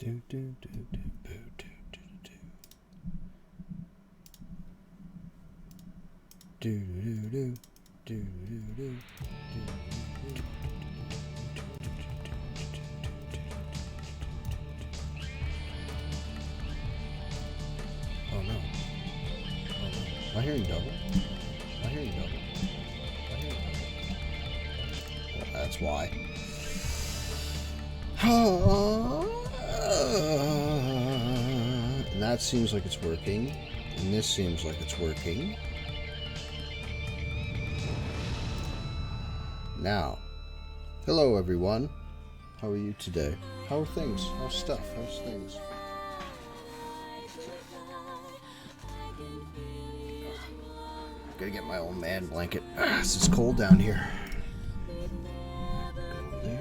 Do do do do boo do do do do do do do do do. Oh no. Oh no. Am I hearing double? Am I hearing double? Am I hearing double? Well, that's why. And that seems like it's working. And this seems like it's working. Now, hello everyone. How are you today? How are things? How's stuff? How's things? Gotta get my old man blanket. It's cold down here. Go there.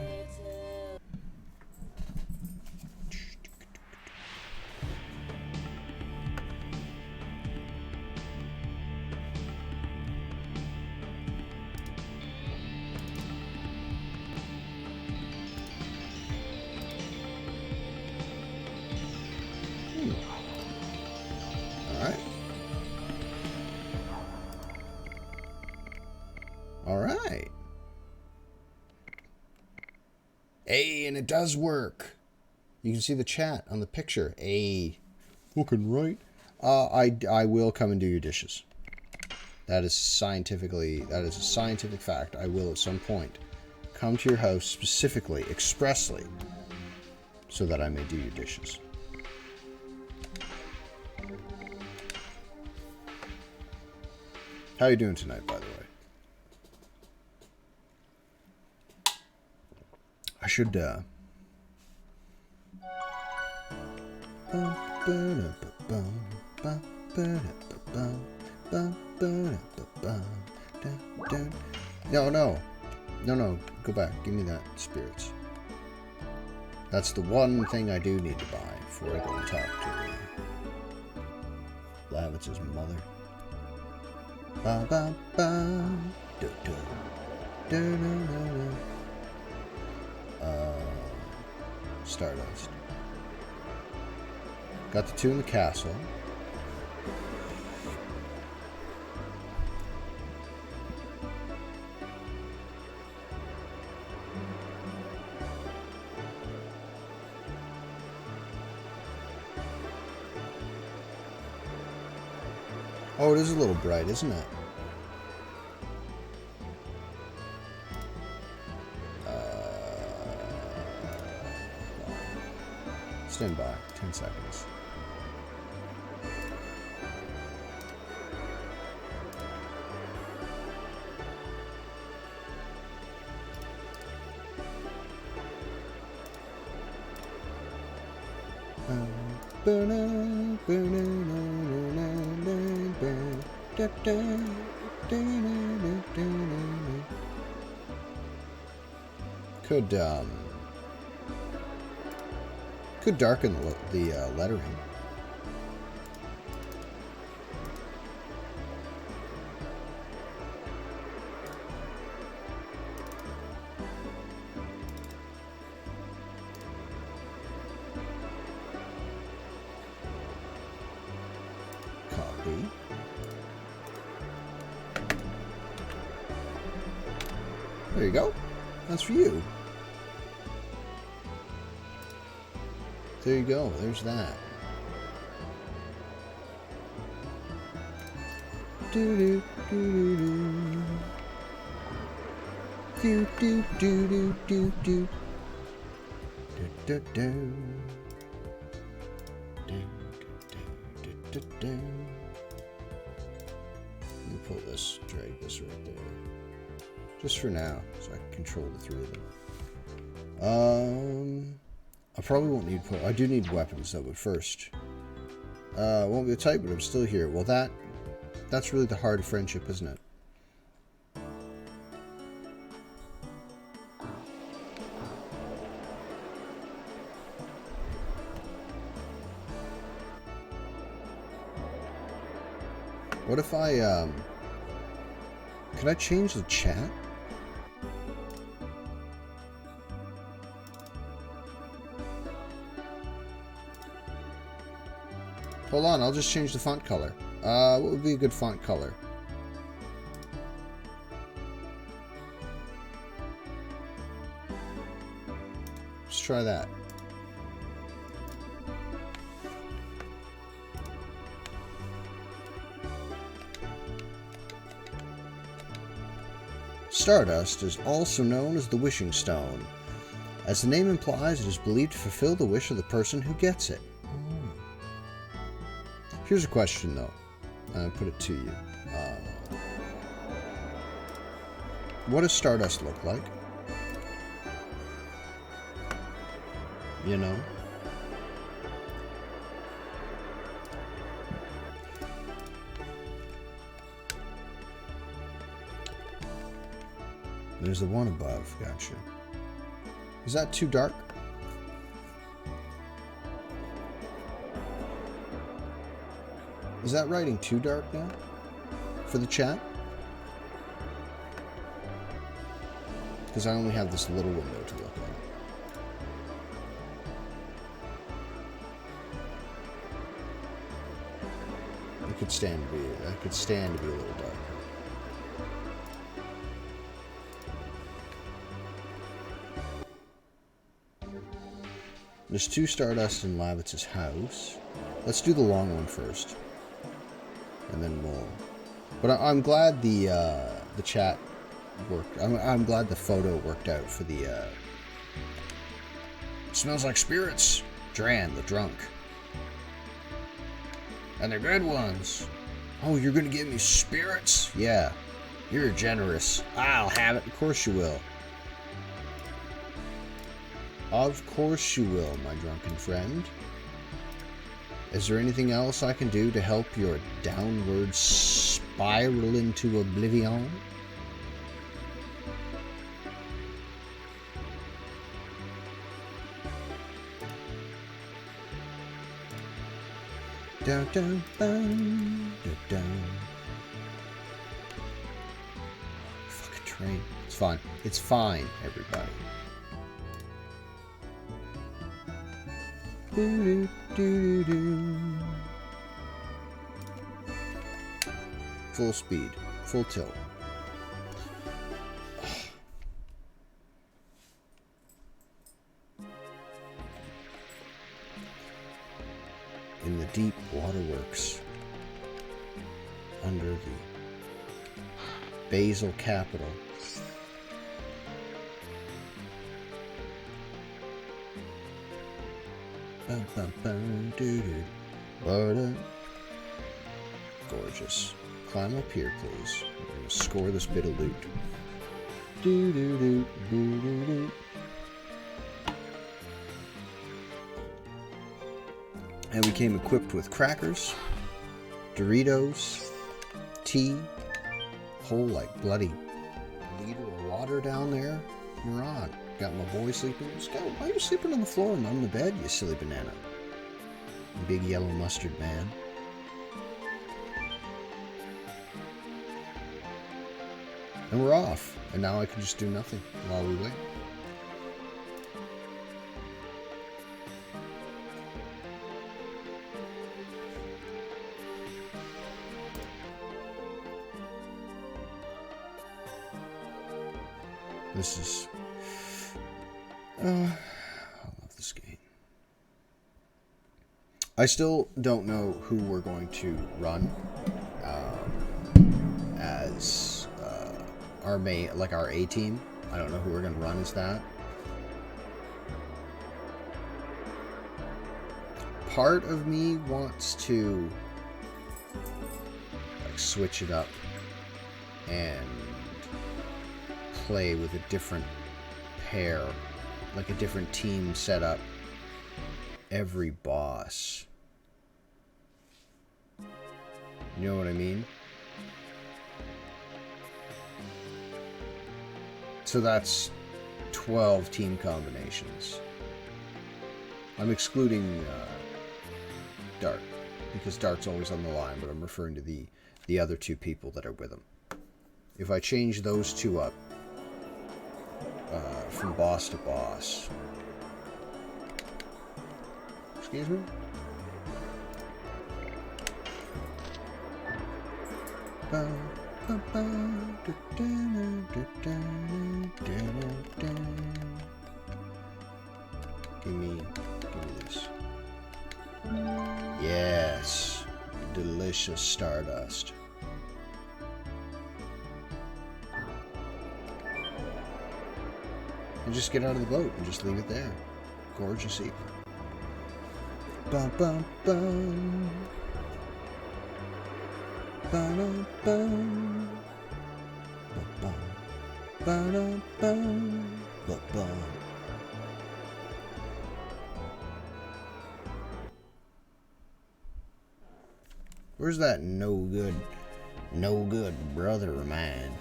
Alright. Hey, and it does work. You can see the chat on the picture. Hey. Fucking right. I will come and do your dishes. That is a scientific fact. I will at some point come to your house specifically, expressly, so that I may do your dishes. How are you doing tonight, by the way? I should, No, go back. Give me that spirits. That's the one thing I do need to buy before I go and talk to Lavitz's mother. Ba ba ba. Do do. Do do do. Stardust. Got the two in the castle. Oh, it is a little bright, isn't it? Stand by. 10 seconds. Could darken the lettering. Copy. There you go. That's for you. There you go. There's that. Do do do do do do do do do do do. Let me pull this, drag this right there, just for now, so I can control the three of them. I probably won't need... I do need weapons, though, but first. Won't be a type, but I'm still here. Well, that's really the heart of friendship, isn't it? What if I, Can I change the chat? Hold on, I'll just change the font color. What would be a good font color? Let's try that. Stardust is also known as the Wishing Stone. As the name implies, it is believed to fulfill the wish of the person who gets it. Here's a question, though. I'll put it to you. What does Stardust look like? You know? There's the one above. Gotcha. Is that too dark? Is that writing too dark now? For the chat? Because I only have this little window to look at. That could stand to be a little darker. There's 2 Stardust in Lavitz's house. Let's do the long one first. And then we'll... But I'm glad the chat worked. I'm glad the photo worked out for the... Smells like spirits. Dran, the drunk. And they're good ones. Oh, you're gonna give me spirits? Yeah. You're generous. I'll have it. Of course you will. Of course you will, my drunken friend. Is there anything else I can do to help your downward spiral into oblivion? Dun, dun, dun, dun, dun. Fucking train. It's fine. It's fine, everybody. Do, do, do, do. Full speed, full tilt. In the deep waterworks under the Basel capital. Bum, bum, bum, doo, doo. Gorgeous. Climb up here, please. We're going to score this bit of loot. Doo, doo, doo, doo, doo, doo. And we came equipped with crackers, Doritos, tea, whole like bloody liter of water down there. You're on. Got my boy sleeping. Why are you sleeping on the floor and not on the bed, you silly banana? Big yellow mustard man. And we're off. And now I can just do nothing while we wait. This is... I love this game. I still don't know who we're going to run as our main, like our A team. I don't know who we're going to run as that. Part of me wants to like switch it up and play with a different pair, like a different team setup every boss. You know what I mean? So that's 12 team combinations. I'm excluding Dart, because Dart's always on the line, but I'm referring to the other 2 people that are with him. If I change those 2 up from boss to boss... Excuse me? Give me this. Yes. Delicious stardust. And just get out of the boat and just leave it there. Gorgeous evening. Bum bum bum. Ba-dum bum. Ba-bum. Ba-dum bum. Ba-bum. Where's that no good brother of mine?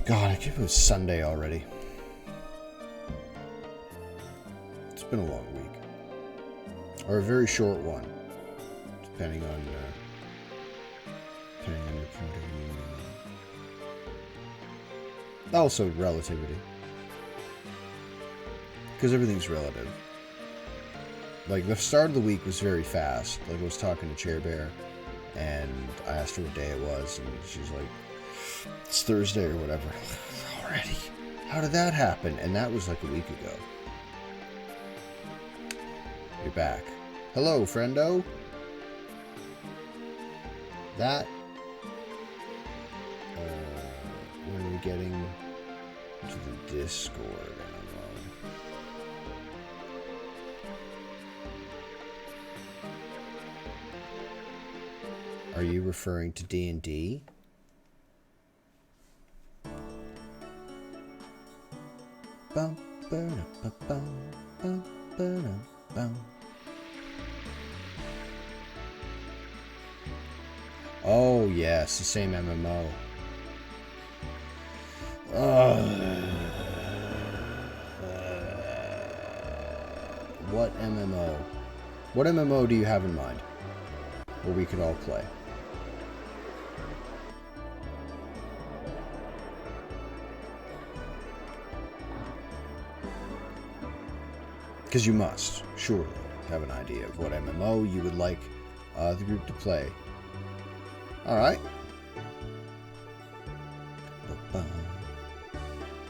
God, I can't believe it was Sunday already. It's been a long week. Or a very short one. Depending on your point of view. Also, relativity. Because everything's relative. Like, the start of the week was very fast. Like, I was talking to Chair Bear, and I asked her what day it was, and she's like, it's Thursday or whatever. Already? How did that happen? And that was like a week ago. You're back. Hello, friendo. That... when are we getting to the Discord? Are you referring to D&D? Bum, ba-dum, ba-bum, bum, ba-dum, bum. Oh, yes, the same MMO. What MMO? What MMO do you have in mind? Where we could all play? Because you must, surely, have an idea of what MMO you would like the group to play. Alright.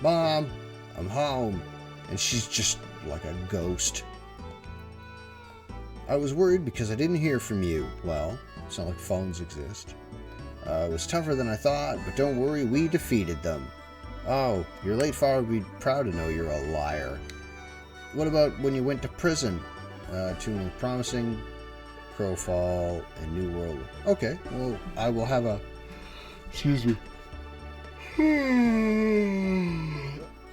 Mom, I'm home. And she's just like a ghost. I was worried because I didn't hear from you. Well, it's not like phones exist. It was tougher than I thought, but don't worry, we defeated them. Oh, your late father would be proud to know you're a liar. What about when you went to prison? To Promising, Crowfall, and New World. Okay, well, I will have a... Excuse me.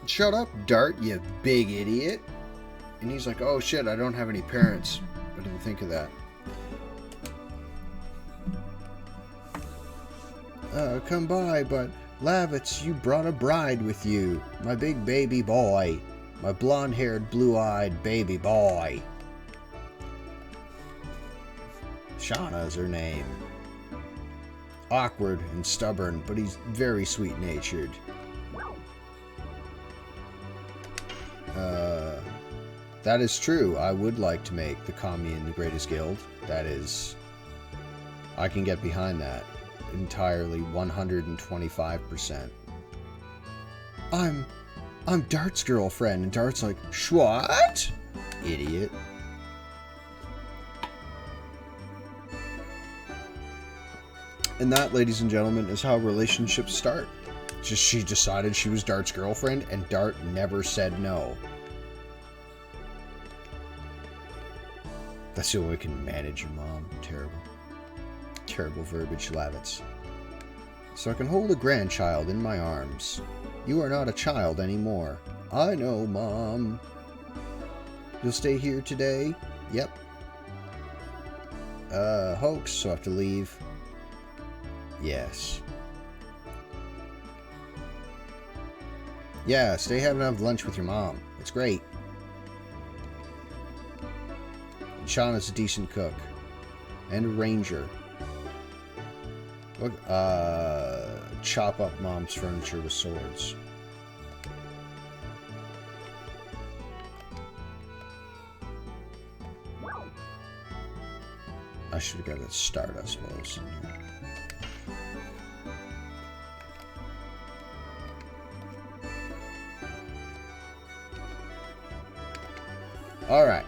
Shut up, Dart, you big idiot. And he's like, oh shit, I don't have any parents. I didn't think of that. Come by, but Lavitz, you brought a bride with you. My big baby boy. My blonde-haired, blue-eyed baby boy. Shauna's her name. Awkward and stubborn, but he's very sweet-natured. That is true. I would like to make the commune the greatest guild. That is... I can get behind that. Entirely 125%. I'm Dart's girlfriend. And Dart's like, what? Idiot. And that, ladies and gentlemen, is how relationships start. Just she decided she was Dart's girlfriend, and Dart never said no. That's the only way we can manage your mom. Terrible. Terrible verbiage, Lavitz. So I can hold a grandchild in my arms. You are not a child anymore. I know, Mom. You'll stay here today? Yep. Hoax, so I have to leave. Yes. Yeah, stay have lunch with your mom. It's great. Shauna's a decent cook. And a ranger. Look, chop up Mom's furniture with swords. I should have got that stardust while I was in here. Alright.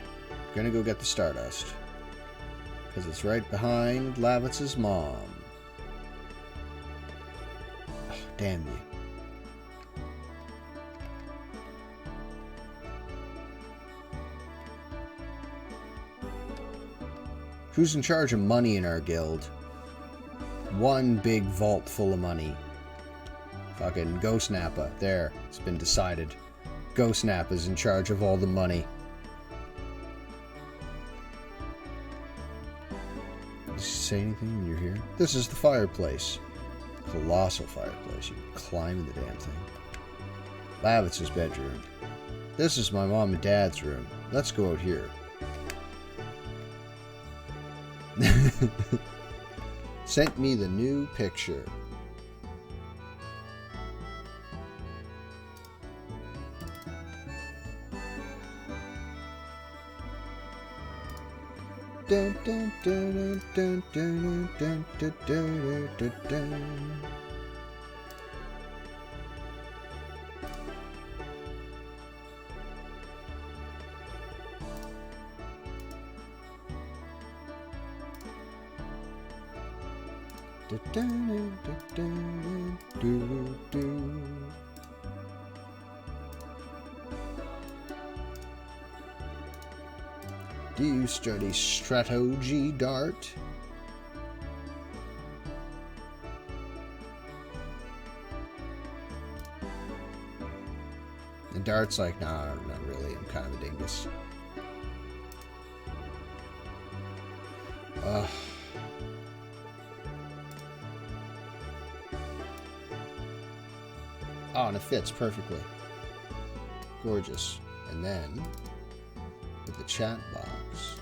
Gonna go get the stardust. Because it's right behind Lavitz's mom. Oh, damn you. Who's in charge of money in our guild? One big vault full of money. Fucking Ghost Nappa. There. It's been decided. Ghost Nappa's in charge of all the money. Does he say anything when you're here? This is the fireplace. Colossal fireplace. You can climb in the damn thing. Lavitz's bedroom. This is my mom and dad's room. Let's go out here. Sent me the new picture. Dun, dun, dun, dun, dun, dun, dun, dun, dun, dun. Do you study strategy, Dart? And Dart's like, nah, not really. I'm kind of a dingus. Oh, and it fits perfectly. Gorgeous. And then, with the chat box.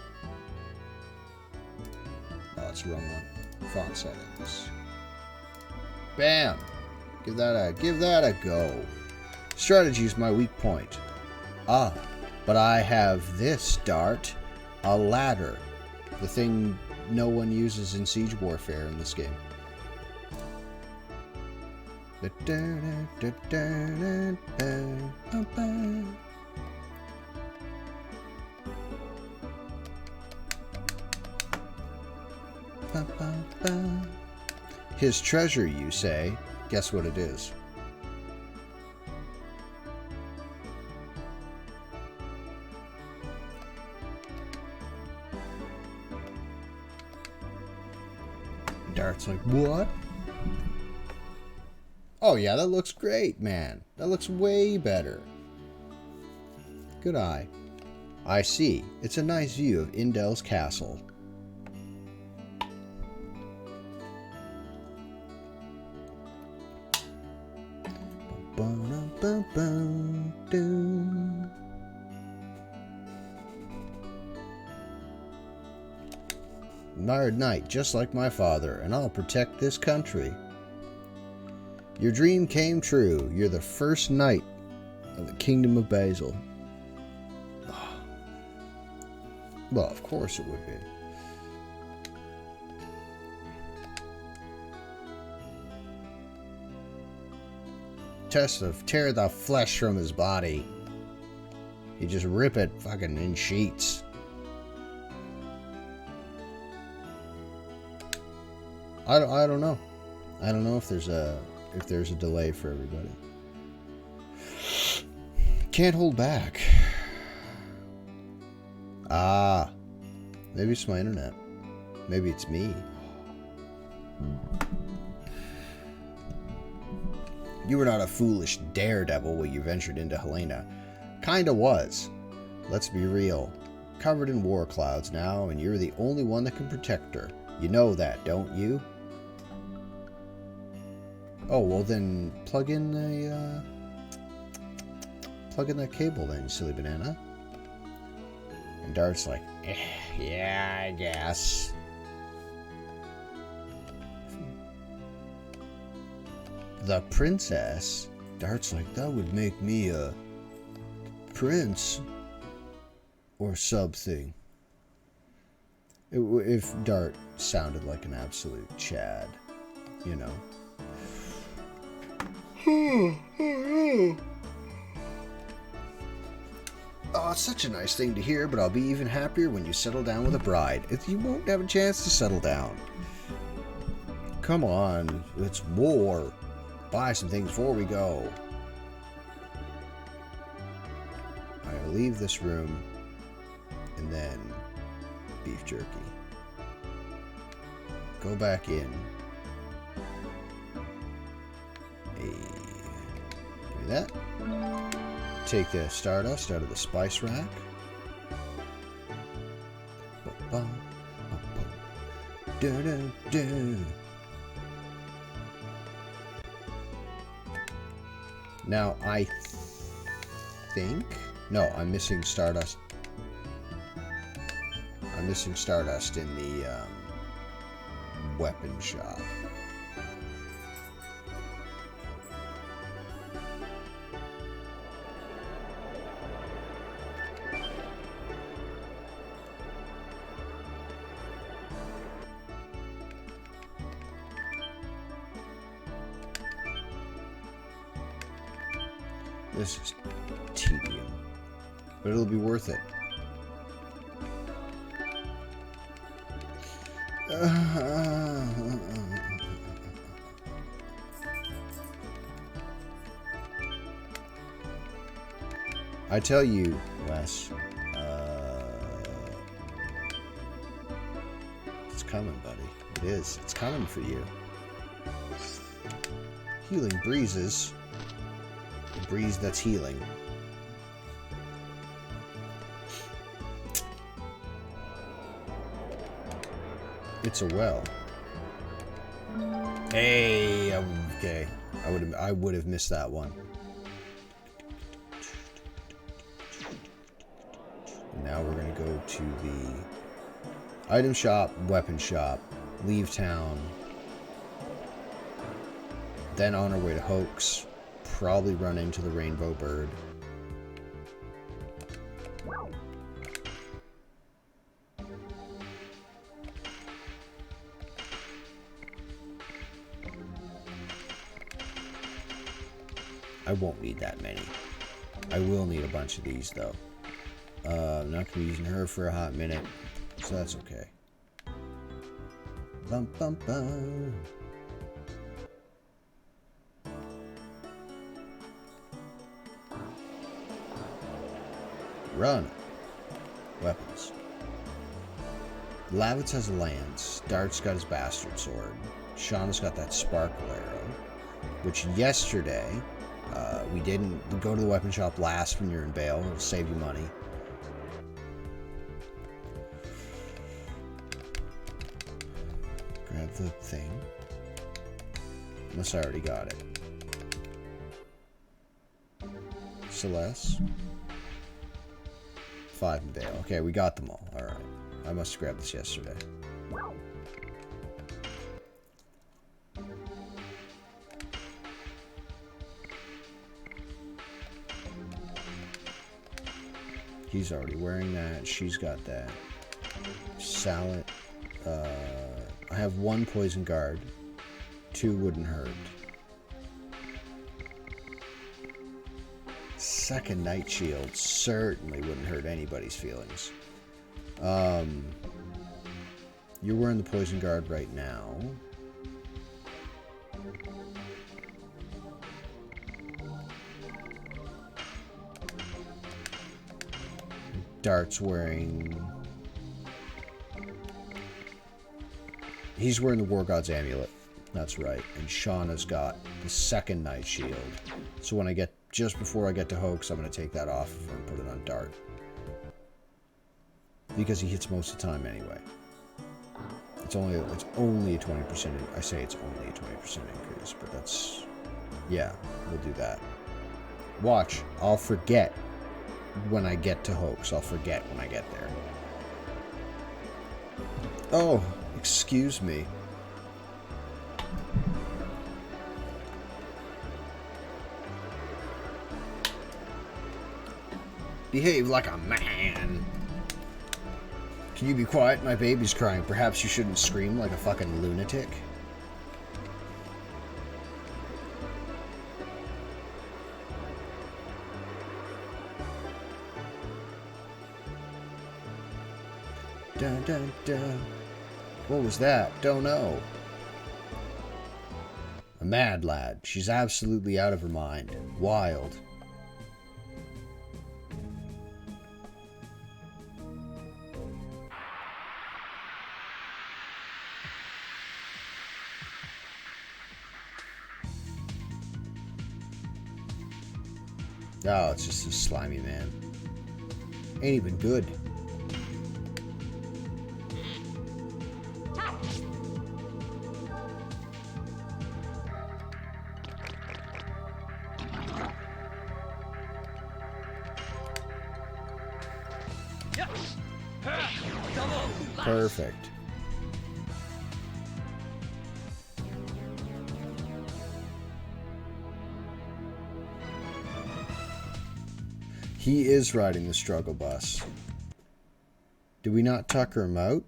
Oh, it's the wrong one. Font settings. Bam! Give that a go. Strategy is my weak point. Ah, but I have this, Dart. A ladder. The thing no one uses in siege warfare in this game. His treasure, you say? Guess what it is? Dart's like, what? Oh yeah, that looks great, man. That looks way better. Good eye. I see. It's a nice view of Indel's castle. Admired knight, just like my father, and I'll protect this country. Your dream came true. You're the first knight of the Kingdom of Basil. Well, of course it would be. Tear the flesh from his body. You just rip it fucking in sheets. I don't know. I don't know if there's a delay for everybody. Can't hold back. Ah, maybe it's my internet. Maybe it's me. You were not a foolish daredevil when you ventured into Helena. Kinda was. Let's be real. Covered in war clouds now, and you're the only one that can protect her. You know that, don't you? Oh, well then plug in that cable then, you silly banana. And Dart's like, yeah, I guess. The princess? Dart's like, that would make me a prince or something. If Dart sounded like an absolute Chad, you know. Oh, it's such a nice thing to hear, but I'll be even happier when you settle down with a bride. You won't have a chance to settle down. Come on, it's war. Buy some things before we go. I'll leave this room, and then beef jerky. Go back in. Hey, give me that. Take the stardust out of the spice rack. Now I think... No, I'm missing stardust. I'm missing stardust in the weapon shop. This is tedium, but it'll be worth it. I tell you, Wes, it's coming, buddy. It is. It's coming for you. Healing breezes. A breeze that's healing. It's a well. Hey, okay. I would have missed that one. And now we're gonna go to the item shop, weapon shop, leave town, then on our way to Hoax. Probably run into the rainbow bird. I won't need that many. I will need a bunch of these though. I'm not going to be using her for a hot minute, so that's okay. Bum bum bum. Run. Weapons. Lavitz has a lance. Dart's got his bastard sword. Shauna's got that sparkle arrow. Which yesterday, we didn't go to the weapon shop last when you're in bail. It'll save you money. Grab the thing. Unless I already got it. Celeste. 5 in bail. Okay, we got them all. Alright. I must have grabbed this yesterday. He's already wearing that. She's got that. Salad. I have 1 poison guard. 2 wouldn't hurt. Second night shield certainly wouldn't hurt anybody's feelings. You're wearing the poison guard right now. Dart's wearing... He's wearing the War God's amulet. That's right. And Shauna's got the second night shield. So when I get... Just before I get to Hoax, I'm going to take that off and put it on Dart. Because he hits most of the time anyway. It's only a 20%. I say it's only a 20% increase, but that's... Yeah, we'll do that. Watch, I'll forget when I get to Hoax. I'll forget when I get there. Oh, excuse me. Behave like a man. Can you be quiet? My baby's crying. Perhaps you shouldn't scream like a fucking lunatic. Dun dun dun. What was that? Don't know. A mad lad. She's absolutely out of her mind. Wild. Oh, it's just a slimy man. Ain't even good. Perfect. He is riding the struggle bus. Did we not tucker him out?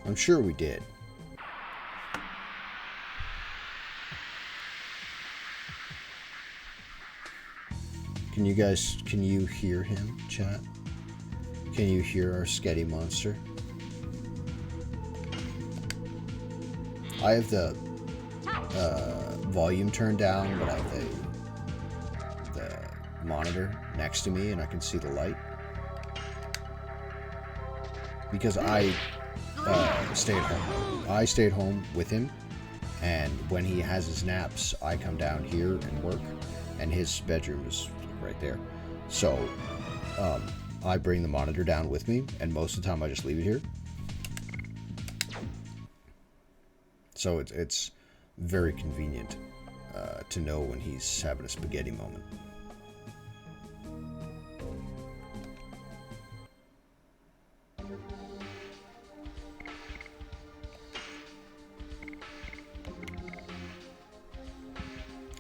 I'm sure we did. Can you hear him, chat? Can you hear our sketty monster? I have the volume turned down, but I have the monitor next to me and I can see the light. Because I stay at home. I stay at home with him, and when he has his naps, I come down here and work, and his bedroom is right there. So I bring the monitor down with me, and most of the time I just leave it here. So it's very convenient to know when he's having a spaghetti moment.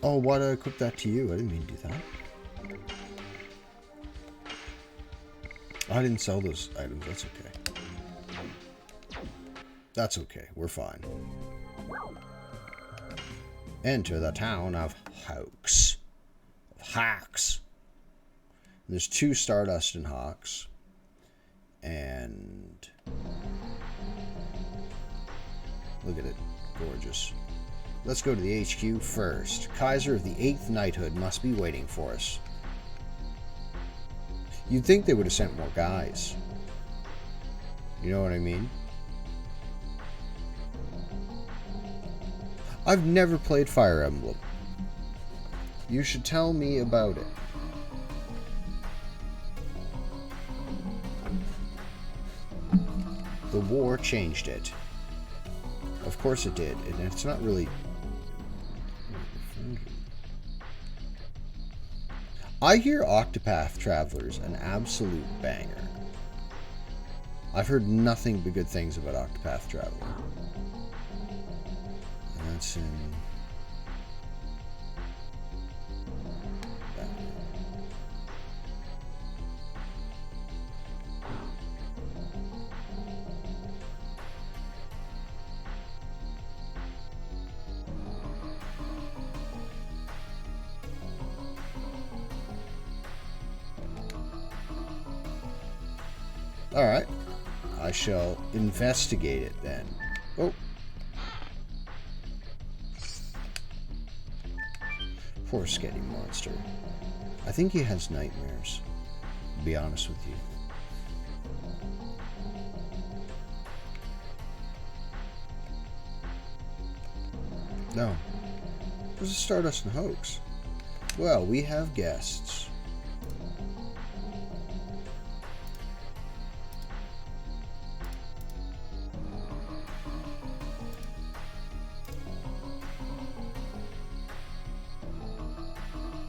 Oh, why did I equip that to you? I didn't mean to do that. I didn't sell those items. That's okay. That's okay. We're fine. Enter the town of Hoax. Hoax. There's 2 Stardust and Hoax. And look at it. Gorgeous. Let's go to the HQ first. Kaiser of the 8th Knighthood must be waiting for us. You'd think they would have sent more guys. You know what I mean? I've never played Fire Emblem. You should tell me about it. The war changed it. Of course it did, and it's not really... I hear Octopath Traveler's an absolute banger. I've heard nothing but good things about Octopath Traveler. And that's in... Alright. I shall investigate it then. Oh. Poor sketty monster. I think he has nightmares, to be honest with you. No. There's a Stardust and Hoax. Well, we have guests.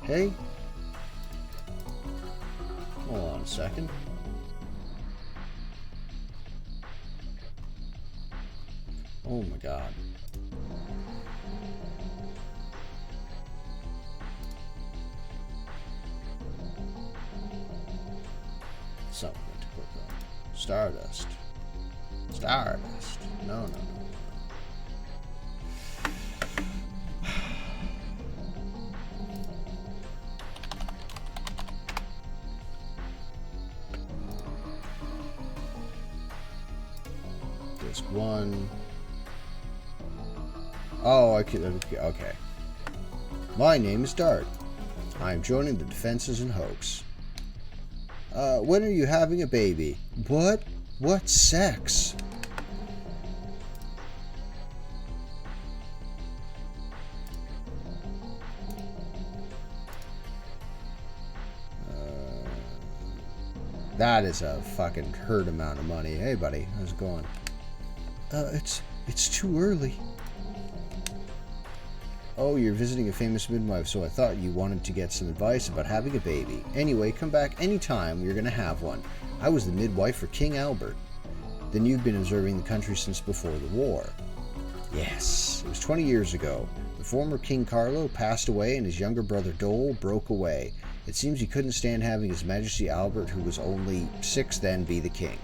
Hey, hold on a second. Oh my god. something to click on. Stardust. Stardust. No. Disc 1. Oh, I could. Okay. My name is Dart. I am joining the defenses in Hoax. When are you having a baby? What? What sex? That is a fucking hurt amount of money. Hey, buddy, how's it going? It's too early. Oh, you're visiting a famous midwife, so I thought you wanted to get some advice about having a baby. Anyway, come back anytime you're gonna have one. I was the midwife for King Albert. Then you've been observing the country since before the war. Yes, it was 20 years ago. The former King Carlo passed away and his younger brother Dole broke away. It seems he couldn't stand having His Majesty Albert, who was only 6 then, be the king.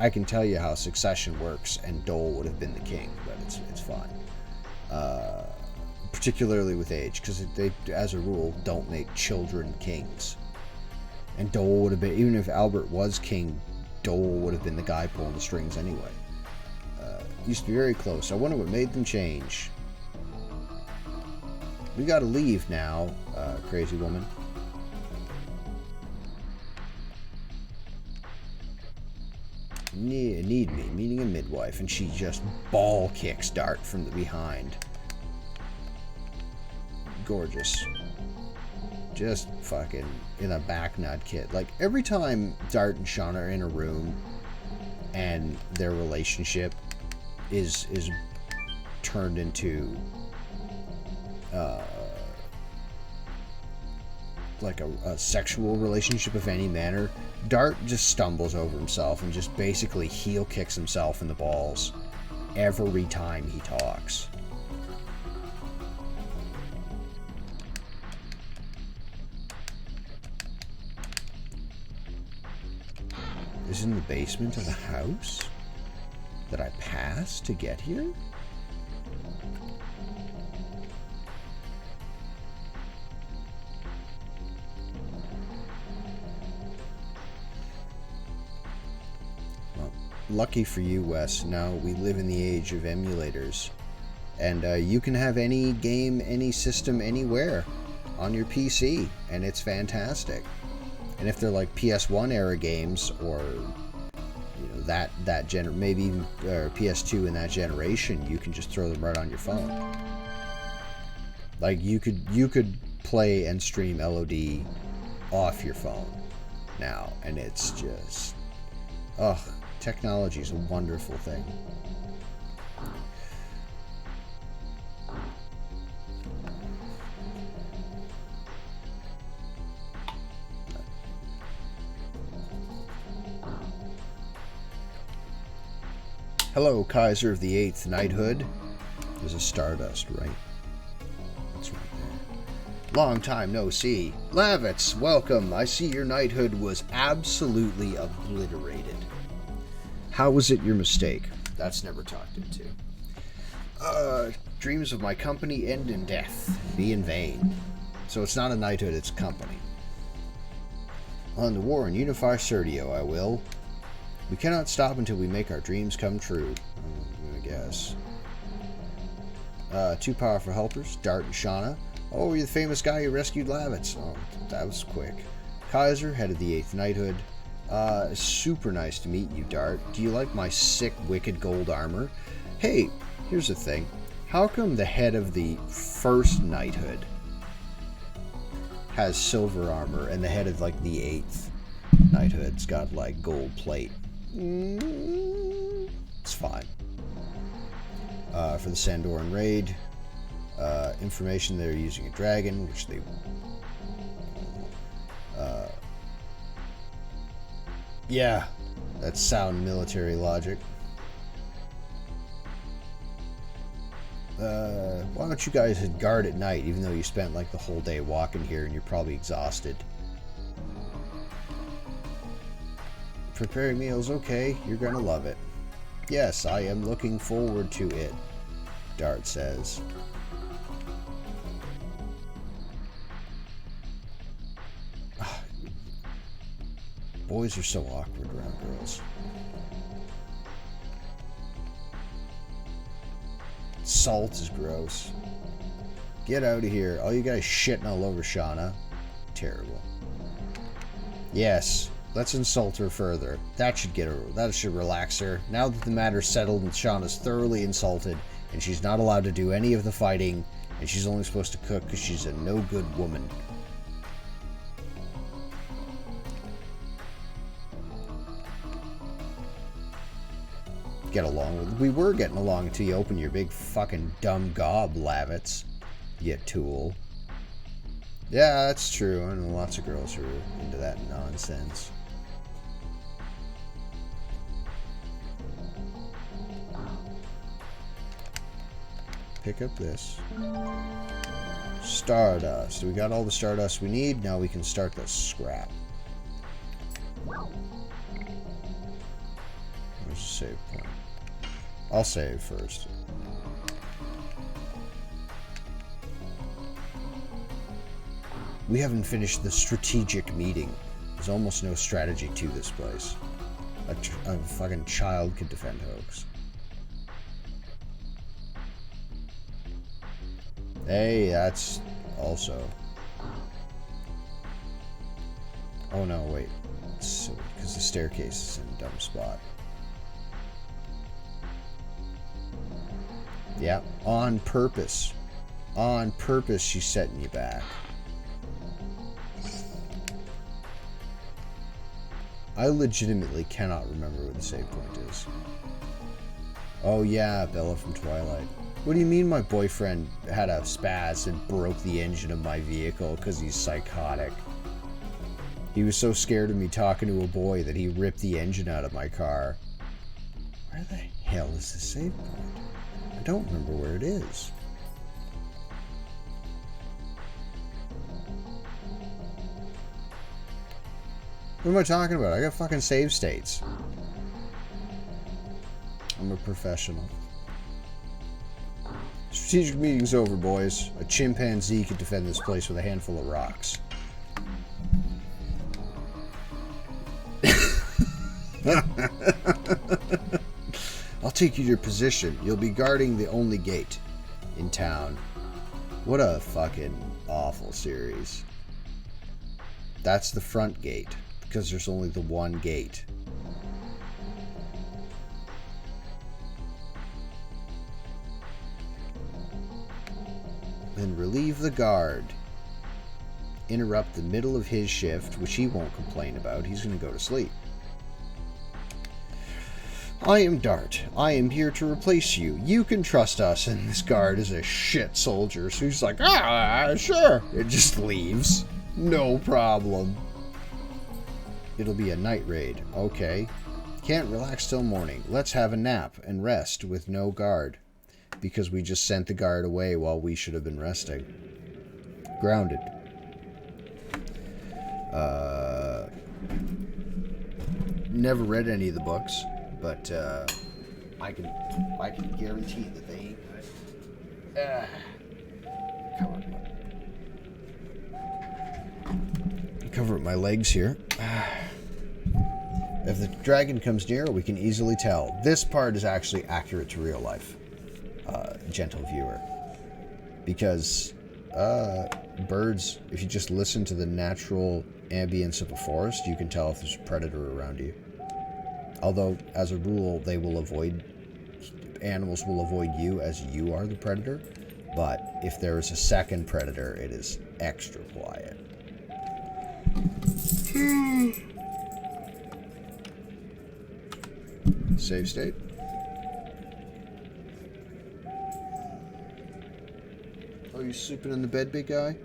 I can tell you how succession works, and Dole would have been the king, but it's fine. Particularly with age, because they, as a rule, don't make children kings. And Dole would have been, even if Albert was king, Dole would have been the guy pulling the strings anyway. Used to be very close. I wonder what made them change. We gotta leave now, crazy woman. Need me, meeting a midwife, and she just ball kicks Dart from the behind. Gorgeous. Just fucking in a back nut kid. Like, every time Dart and Shauna are in a room and their relationship is turned into like a sexual relationship of any manner, Dart just stumbles over himself and just basically heel kicks himself in the balls every time he talks. Is in the basement of the house that I passed to get here? Lucky for you, Wes, now we live in the age of emulators. And you can have any game, any system, anywhere on your PC, and it's fantastic. And if they're like PS1 era games, or you know maybe even PS2 in that generation, you can just throw them right on your phone. Like you could play and stream LOD off your phone now, and it's just, ugh. Technology is a wonderful thing. Hello, Kaiser of the 8th Knighthood. There's a Stardust, right? That's right there. Long time no see. Lavitz, welcome. I see your knighthood was absolutely obliterated. How was it your mistake? That's never talked into. Dreams of my company end in death. Be in vain. So it's not a knighthood, it's a company. On the war and unify Serdio, I will. We cannot stop until we make our dreams come true. I guess. 2 powerful helpers, Dart and Shauna. Oh, you're the famous guy who rescued Lavitz. Oh, that was quick. Kaiser, head of the 8th Knighthood. Super nice to meet you, Dart. Do you like my sick, wicked gold armor? Hey, here's the thing. How come the head of the 1st Knighthood has silver armor, and the head of, like, the 8th Knighthood's got, like, gold plate? It's fine. For the Sandoran raid, information they're using a dragon, which they... yeah, that's sound military logic. Why don't you guys hit guard at night, even though you spent like the whole day walking here and you're probably exhausted? Preparing meals, okay, you're gonna love it. Yes, I am looking forward to it, Dart says. Boys are so awkward around girls. Salt is gross. Get out of here. All you guys shitting all over Shauna. Terrible. Yes, let's insult her further. That should relax her. Now that the matter's settled and Shauna's thoroughly insulted, and she's not allowed to do any of the fighting, and she's only supposed to cook because she's a no-good woman. Get along with. We were getting along until you open your big fucking dumb gob, Lavitz. You tool. Yeah, that's true. I know lots of girls who are into that nonsense. Pick up this. Stardust. We got all the stardust we need. Now we can start the scrap. Where's the save point? I'll save first. We haven't finished the strategic meeting. There's almost no strategy to this place. A fucking child could defend Hoax. Hey, that's also... Oh no, wait. It's silly, because the staircase is in a dumb spot. Yeah, on purpose. On purpose, she's setting you back. I legitimately cannot remember where the save point is. Oh yeah, Bella from Twilight. What do you mean my boyfriend had a spaz and broke the engine of my vehicle because he's psychotic? He was so scared of me talking to a boy that he ripped the engine out of my car. Where the hell is the save point? I don't remember where it is. What am I talking about? I got fucking save states. I'm a professional. Strategic meeting's over, boys. A chimpanzee could defend this place with a handful of rocks. I'll take you to your position. You'll be guarding the only gate in town. What a fucking awful series. That's the front gate, because there's only the one gate. Then relieve the guard. Interrupt the middle of his shift, which he won't complain about. He's going to go to sleep. I am Dart. I am here to replace you. You can trust us. And this guard is a shit soldier. So he's like, sure. It just leaves. No problem. It'll be a night raid. Okay. Can't relax till morning. Let's have a nap and rest with no guard. Because we just sent the guard away while we should have been resting. Grounded. Never read any of the books. But I can guarantee that they ain't good. Cover up my legs here. If the dragon comes near, we can easily tell. This part is actually accurate to real life, gentle viewer. Because birds, if you just listen to the natural ambience of a forest, you can tell if there's a predator around you. Although, as a rule, animals will avoid you as you are the predator. But if there is a second predator, it is extra quiet. Save state. Oh, you sleeping in the bed, big guy?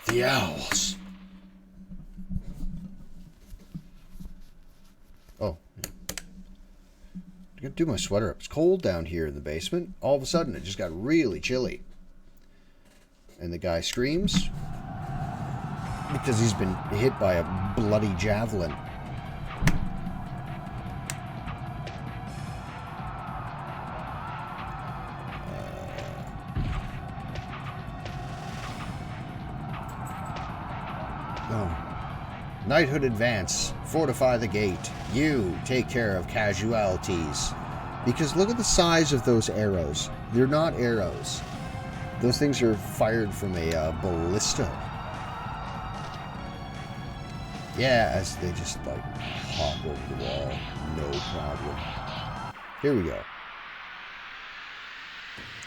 The owls. Oh. do my sweater up. It's cold down here in the basement. All of a sudden, it just got really chilly. And the guy screams because he's been hit by a bloody javelin. Knighthood advance. Fortify the gate. You take care of casualties. Because look at the size of those arrows. They're not arrows. Those things are fired from a ballista. Yeah, as they just like hop over the wall. No problem. Here we go.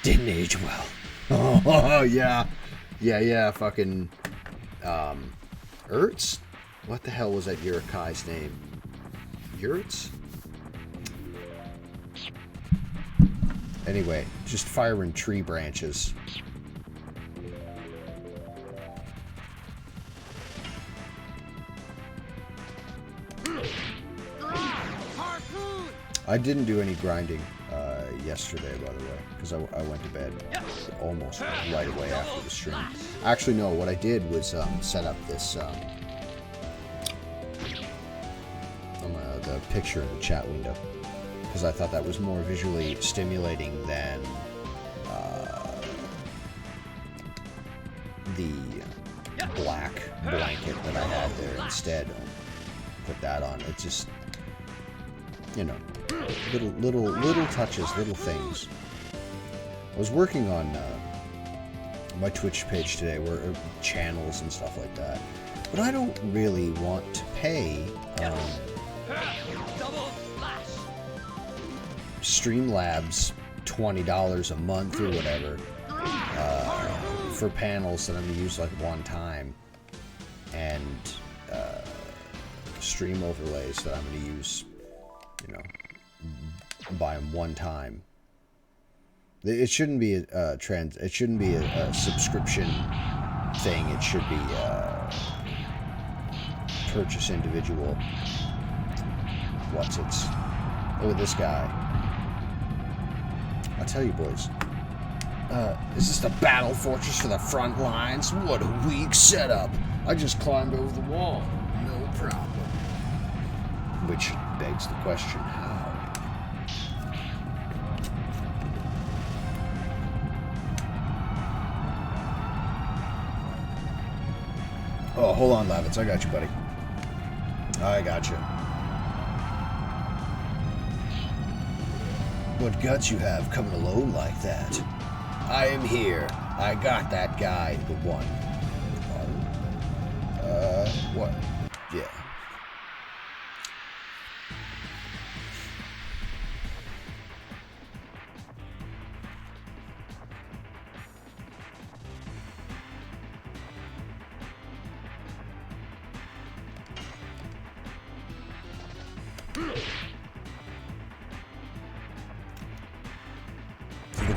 Didn't age well. Oh, yeah. Yeah, fucking... Ertz? What the hell was that Urukai's name? Yurts? Anyway, just firing tree branches. I didn't do any grinding yesterday, by the way, because I went to bed almost right away after the stream. Actually, no, what I did was set up this... the picture in the chat window, because I thought that was more visually stimulating than the black blanket that I had there instead. Put that on. It's just, you know, little touches, little things. I was working on my Twitch page today, where channels and stuff like that, but I don't really want to pay Streamlabs $20 a month or whatever for panels that I'm going to use like one time, and stream overlays that I'm going to use, you know, buy them one time. It shouldn't be it shouldn't be a subscription thing. It should be purchase individual. Look at this guy. I'll tell you, boys. Is this the battle fortress for the front lines? What a weak setup. I just climbed over the wall. No problem. Which begs the question, how? Oh, hold on, Lavitz. I got you, buddy. I got you. What guts you have coming alone like that? I am here. I got that guy, the one. What? Yeah.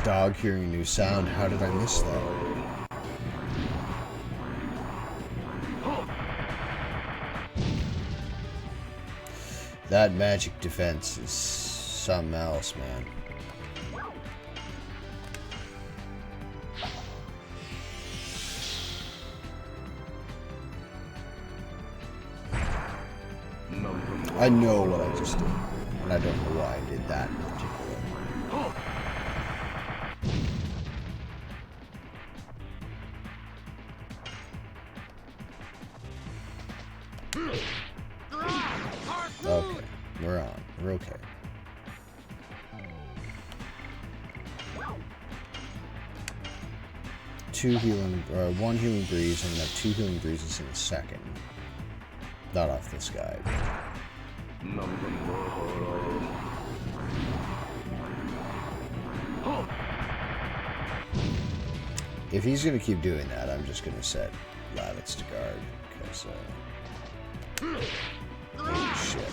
Dog hearing a new sound. How did I miss that? That magic defense is something else, man. I know what I just did, and I don't know why I did that in particular. Okay, we're on. We're okay. One healing breeze, and then 2 healing breezes in a second. Not off this guy. If he's gonna keep doing that, I'm just gonna set Lavitz to guard, because holy shit.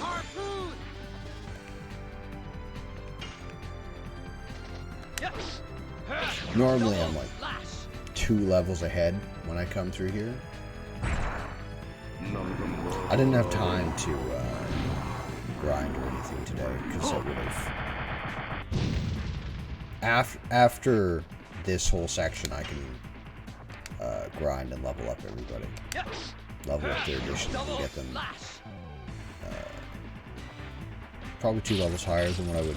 Normally I'm like 2 levels ahead when I come through here. I didn't have time to grind or anything today, because I would have After this whole section, I can grind and level up everybody. Level up their additions and get them probably 2 levels higher than what I would.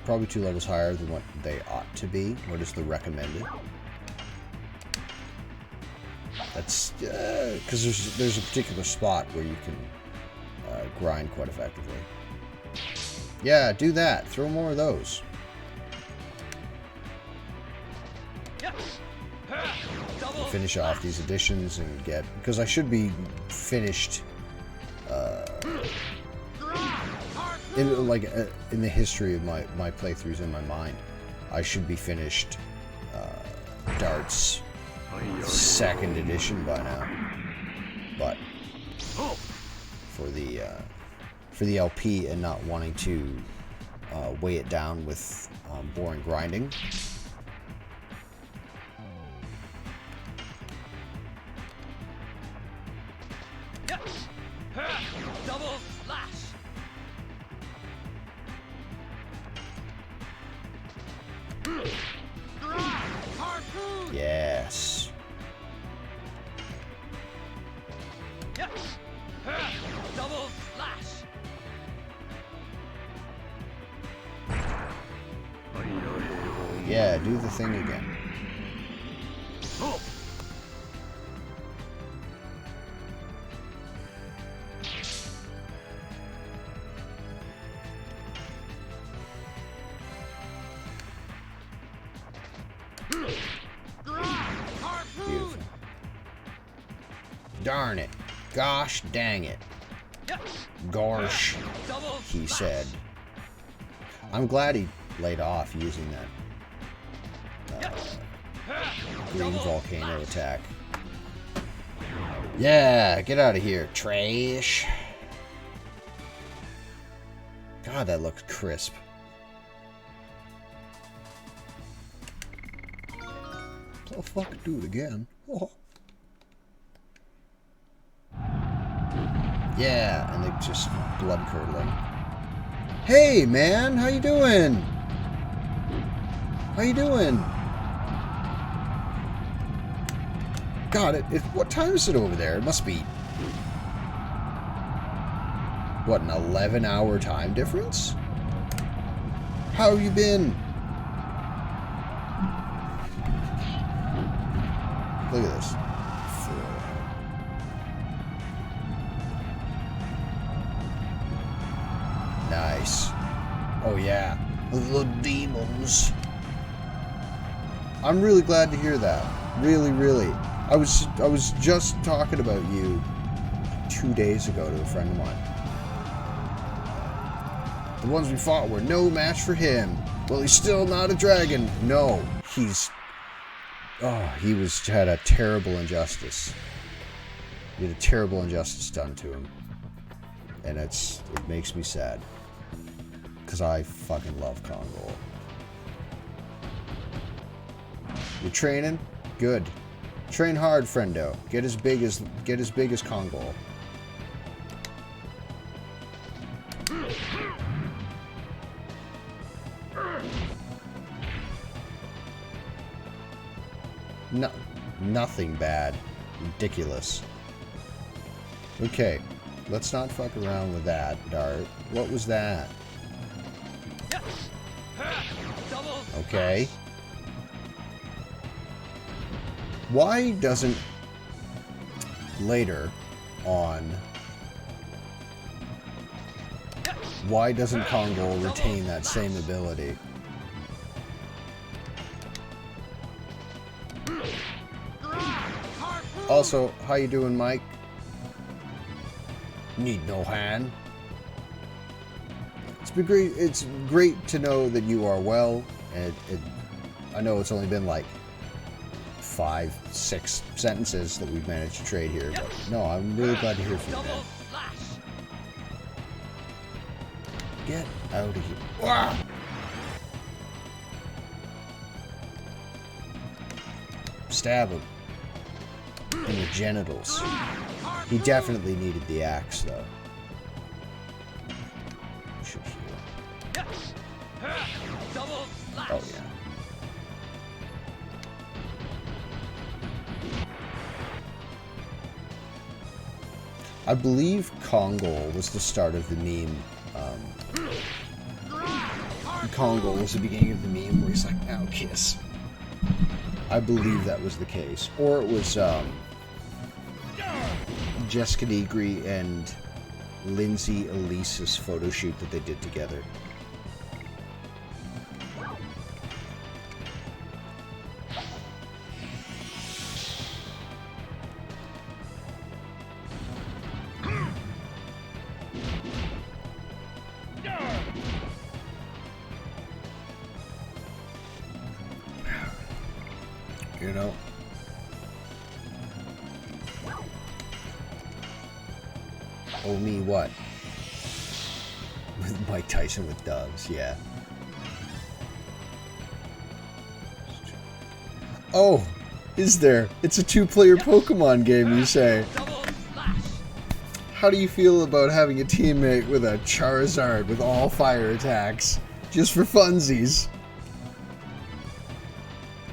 Probably 2 levels higher than what they ought to be. What is the recommended? That's because there's a particular spot where you can grind quite effectively. Yeah, do that. Throw more of those. Finish off these additions and get, because I should be finished in the history of my playthroughs in my mind. I should be finished Dart's 2nd edition by now, but for the LP and not wanting to weigh it down with boring grinding. Double slash. Yes. Double slash. Yeah, do the thing again. Beautiful. Darn it. Gosh dang it. Gosh, he said. I'm glad he laid off using that green volcano attack. Yeah, get out of here, trash. God, that looks crisp. Oh, fuck, do it again. Oh. Yeah, and they just blood curdling. Hey, man, how you doing? How you doing? God, what time is it over there? It must be, what, an 11-hour time difference? How have you been? Look at this. Nice. Oh yeah, the demons. I'm really glad to hear that. Really, really. I was just talking about you 2 days ago to a friend of mine. The ones we fought were no match for him. Well, he's still not a dragon. No, he's. Oh, he had a terrible injustice. He had a terrible injustice done to him, and it makes me sad. Because I fucking love Congo. You're training? Good. Train hard, friendo. Get as big as Congo. No, nothing bad. Ridiculous. Okay, let's not fuck around with that, Dart. What was that? Okay. Why doesn't later on? Why doesn't Congo retain that same ability? Also, how you doing, Mike? Need no hand. It's great to know that you are well, and I know it's only been like 5-6 sentences that we've managed to trade here, but no, I'm really glad to hear from you, man. Get out of here. Ah! Stab him in the genitals. He definitely needed the axe, though. Should heal. Double slash. Oh, yeah. I believe Kongol was the start of the meme. Kongol was the beginning of the meme where he's like, now kiss. I believe that was the case. Or it was Jessica Negri and Lindsay Elise's photo shoot that they did together. You know? Oh, me what? With Mike Tyson with doves, yeah. Oh, is there? It's a two-player Pokemon game, you say? Double slash. How do you feel about having a teammate with a Charizard with all fire attacks? Just for funsies.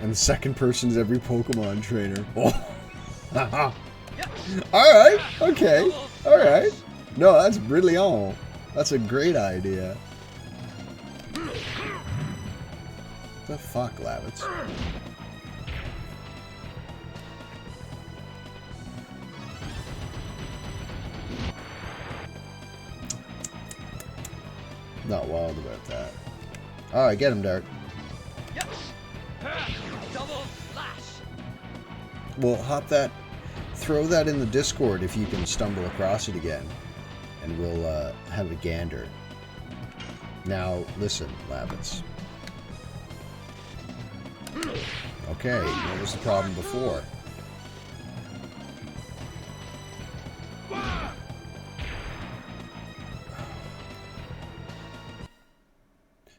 And the second person's every Pokemon trainer. Oh. Alright, okay. Alright. No, that's brilliant. That's a great idea. The fuck, Lavitz? Not wild about that. Alright, get him, Dart. Yep. Double slash. Well, hop that. Throw that in the Discord if you can stumble across it again. And we'll have a gander. Now, listen, Lavitz. Okay, what was the problem before?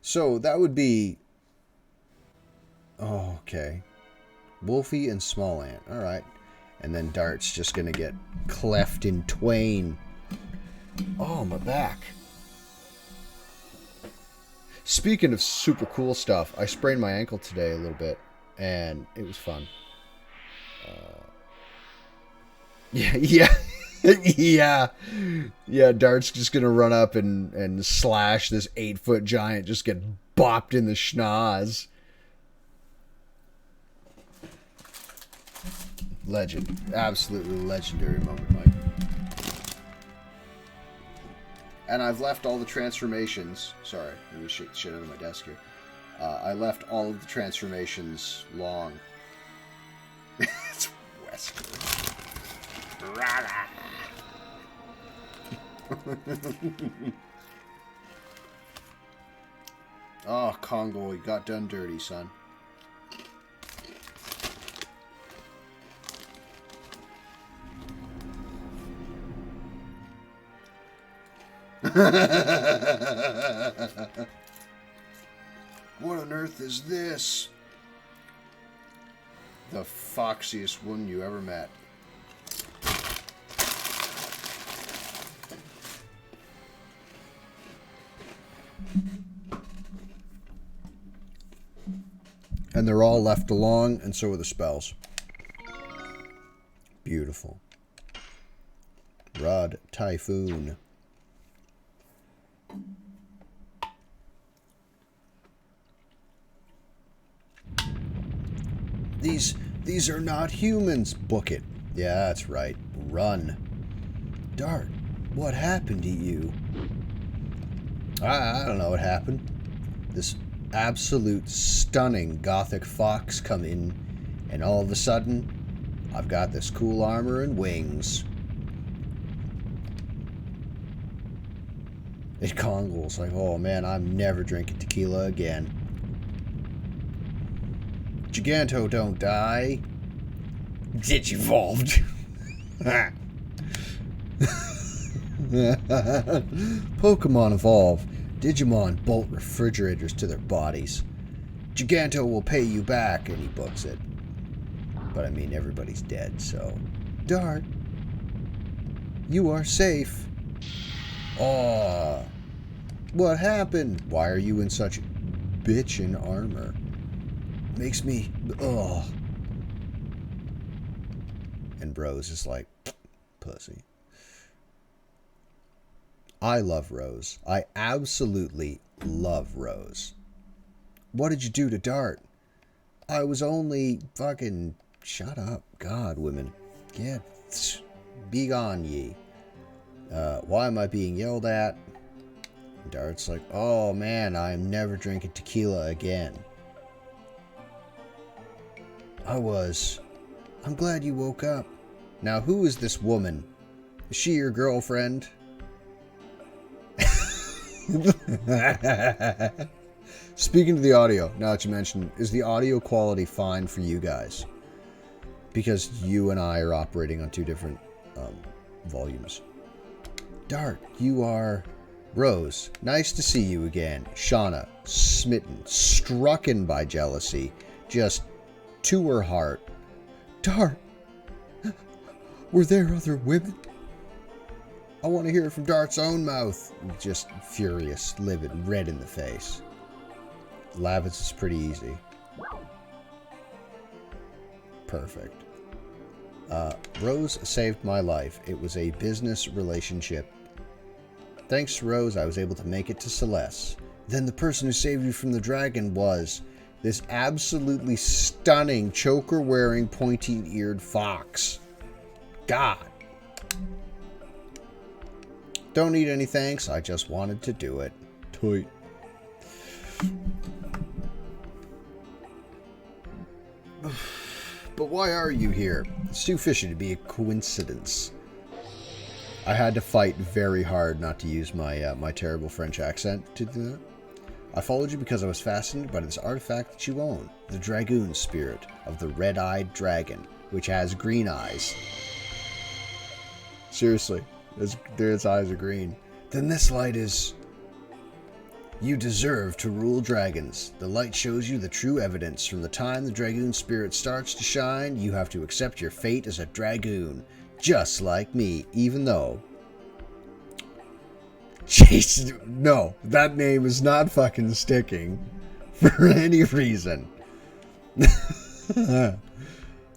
So, that would be... Oh, okay. Wolfie and Small Ant. Alright. And then Dart's just gonna get cleft in twain. Oh, my back. Speaking of super cool stuff, I sprained my ankle today a little bit. And it was fun. Yeah. Yeah, Dart's just gonna run up and slash this 8-foot giant, just get bopped in the schnoz. Legend. Absolutely legendary moment, Mike. And I've left all the transformations. Sorry, let me shake the shit out of my desk here. I left all of the transformations long. It's Wesker. Oh, Congo, you got done dirty, son. What on earth is this? The foxiest one you ever met. And they're all left alone, and so are the spells. Beautiful. Rod Typhoon. These are not humans. Book it. Yeah, that's right. Run. Dart, what happened to you? I don't know what happened. This absolute stunning gothic fox come in, and all of a sudden, I've got this cool armor and wings. And Kongol's like, oh man, I'm never drinking tequila again. Giganto don't die. Digivolved. Pokemon evolve. Digimon bolt refrigerators to their bodies. Giganto will pay you back, and he books it. But I mean, everybody's dead, so... Dart, you are safe. Aw. What happened? Why are you in such bitch in armor. Makes me... Ugh. And Rose is like, pussy. I love Rose. I absolutely love Rose. What did you do to Dart? I was only fucking... Shut up. God, women. Get... Be gone, ye. Why am I being yelled at? Dart's like, oh man, I'm never drinking tequila again. I'm glad you woke up. Now, who is this woman? Is she your girlfriend? Speaking to the audio, now that you mentioned, is the audio quality fine for you guys? Because you and I are operating on two different volumes. Dart, you are... Rose, nice to see you again. Shauna, smitten, strucken by jealousy, just to her heart. Dart, were there other women? I want to hear it from Dart's own mouth. Just furious, livid, red in the face. Lavitz is pretty easy. Perfect. Rose saved my life. It was a business relationship. Thanks to Rose, I was able to make it to Celeste. Then the person who saved you from the dragon was this absolutely stunning choker-wearing, pointy-eared fox. God. Don't need any thanks. I just wanted to do it. Toit. But why are you here? It's too fishy to be a coincidence. I had to fight very hard not to use my my terrible French accent to do that. I followed you because I was fascinated by this artifact that you own, the Dragoon spirit of the red-eyed dragon, which has green eyes. Seriously, its eyes are green. Then this light is... You deserve to rule dragons. The light shows you the true evidence. From the time the Dragoon spirit starts to shine, you have to accept your fate as a Dragoon. Just like me, even though... Jason, no, that name is not fucking sticking for any reason.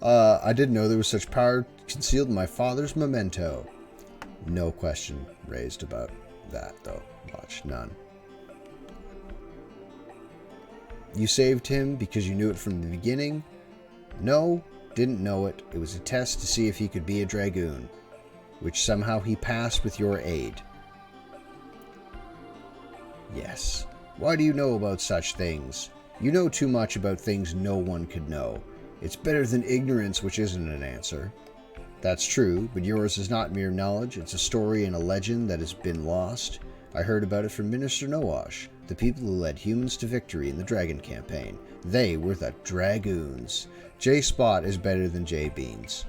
I didn't know there was such power concealed in my father's memento. No question raised about that, though. Watch, none. You saved him because you knew it from the beginning? No, didn't know it. It was a test to see if he could be a Dragoon, which somehow he passed with your aid. Yes. Why do you know about such things? You know too much about things no one could know. It's better than ignorance, which isn't an answer. That's true, but yours is not mere knowledge. It's a story and a legend that has been lost. I heard about it from Minister Noash, the people who led humans to victory in the Dragon campaign. They were the Dragoons. J-Spot is better than J-Beans.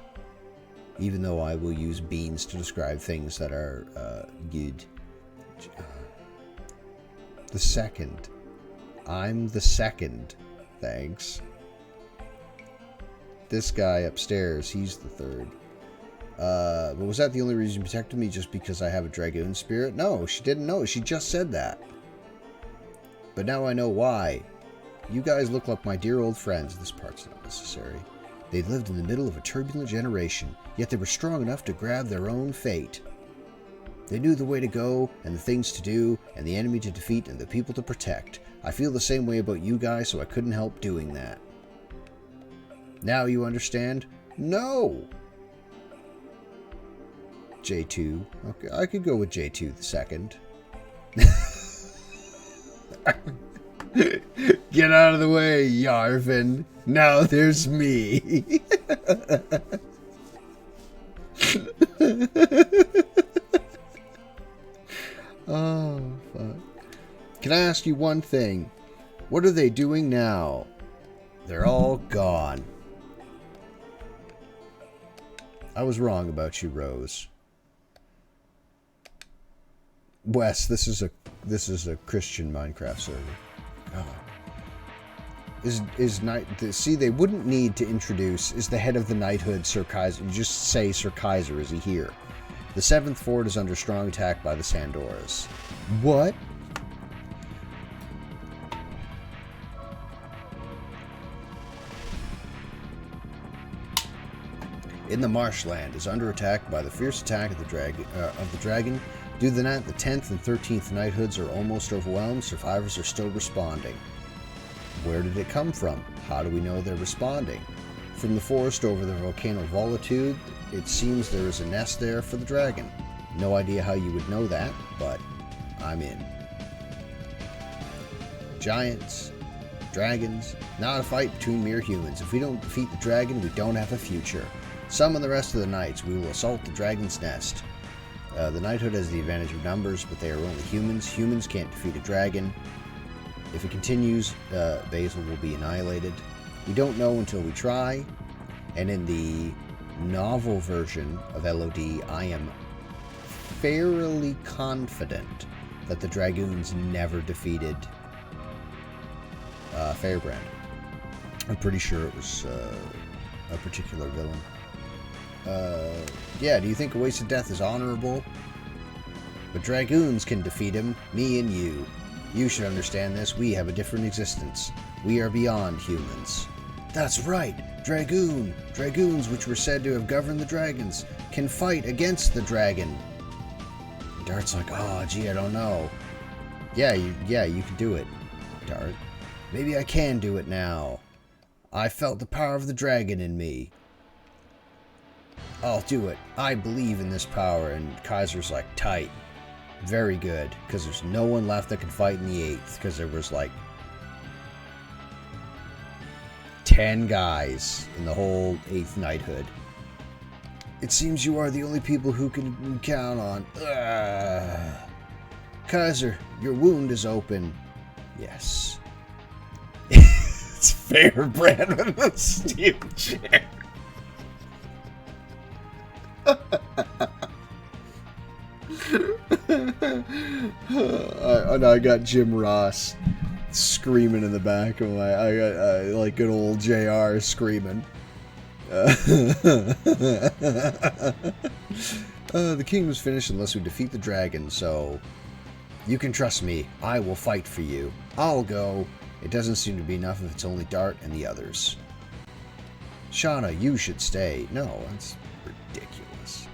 Even though I will use beans to describe things that are good. The second. I'm the second. Thanks. This guy upstairs, he's the third. But was that the only reason you protected me, just because I have a Dragoon spirit? No, she didn't know. She just said that. But now I know why. You guys look like my dear old friends. This part's not necessary. They lived in the middle of a turbulent generation, yet they were strong enough to grab their own fate. They knew the way to go, and the things to do, and the enemy to defeat, and the people to protect. I feel the same way about you guys, so I couldn't help doing that. Now you understand? No! J2. Okay, I could go with J2 the second. Get out of the way, Yarvin. Now there's me. Oh, fuck. Can I ask you one thing? What are they doing now? They're all gone. I was wrong about you, Rose. Wes, this is a Christian Minecraft server. God. See, they wouldn't need to introduce, is the head of the knighthood Sir Kaiser. You just say Sir Kaiser, is he here? The 7th fort is under strong attack by the Sandoras. What? in the marshland is under attack by the fierce attack of the dragon. Due to that, the 10th and 13th knighthoods are almost overwhelmed. Survivors are still responding. Where did it come from? How do we know they're responding? From the forest over the volcano Volitude, it seems there is a nest there for the dragon. No idea how you would know that, but I'm in. Giants, dragons, not a fight between mere humans. If we don't defeat the dragon, we don't have a future. Summon the rest of the knights. We will assault the dragon's nest. The knighthood has the advantage of numbers, but they are only humans. Humans can't defeat a dragon. If it continues, Basil will be annihilated. We don't know until we try. And in the novel version of LOD, I am fairly confident that the Dragoons never defeated Fairbrand. I'm pretty sure it was a particular villain. Yeah, do you think a wasted death is honorable? But Dragoons can defeat him, me and you. You should understand this. We have a different existence. We are beyond humans. That's right! Dragoon! Dragoons, which were said to have governed the dragons, can fight against the dragon. And Dart's like, oh, gee, I don't know. Yeah, you can do it, Dart. Maybe I can do it now. I felt the power of the dragon in me. I'll do it. I believe in this power. And Kaiser's like, tight. Very good. Because there's no one left that can fight in the 8th. Because there was like 10 guys in the whole 8th knighthood. It seems you are the only people who can count on. Kaiser, your wound is open. Yes. It's Fairbrand with a steel chair. I got Jim Ross screaming in the back of my. I got like good old JR screaming. The kingdom's finished unless we defeat the dragon, so you can trust me. I will fight for you. I'll go. It doesn't seem to be enough if it's only Dart and the others. Shauna, you should stay. No, that's ridiculous.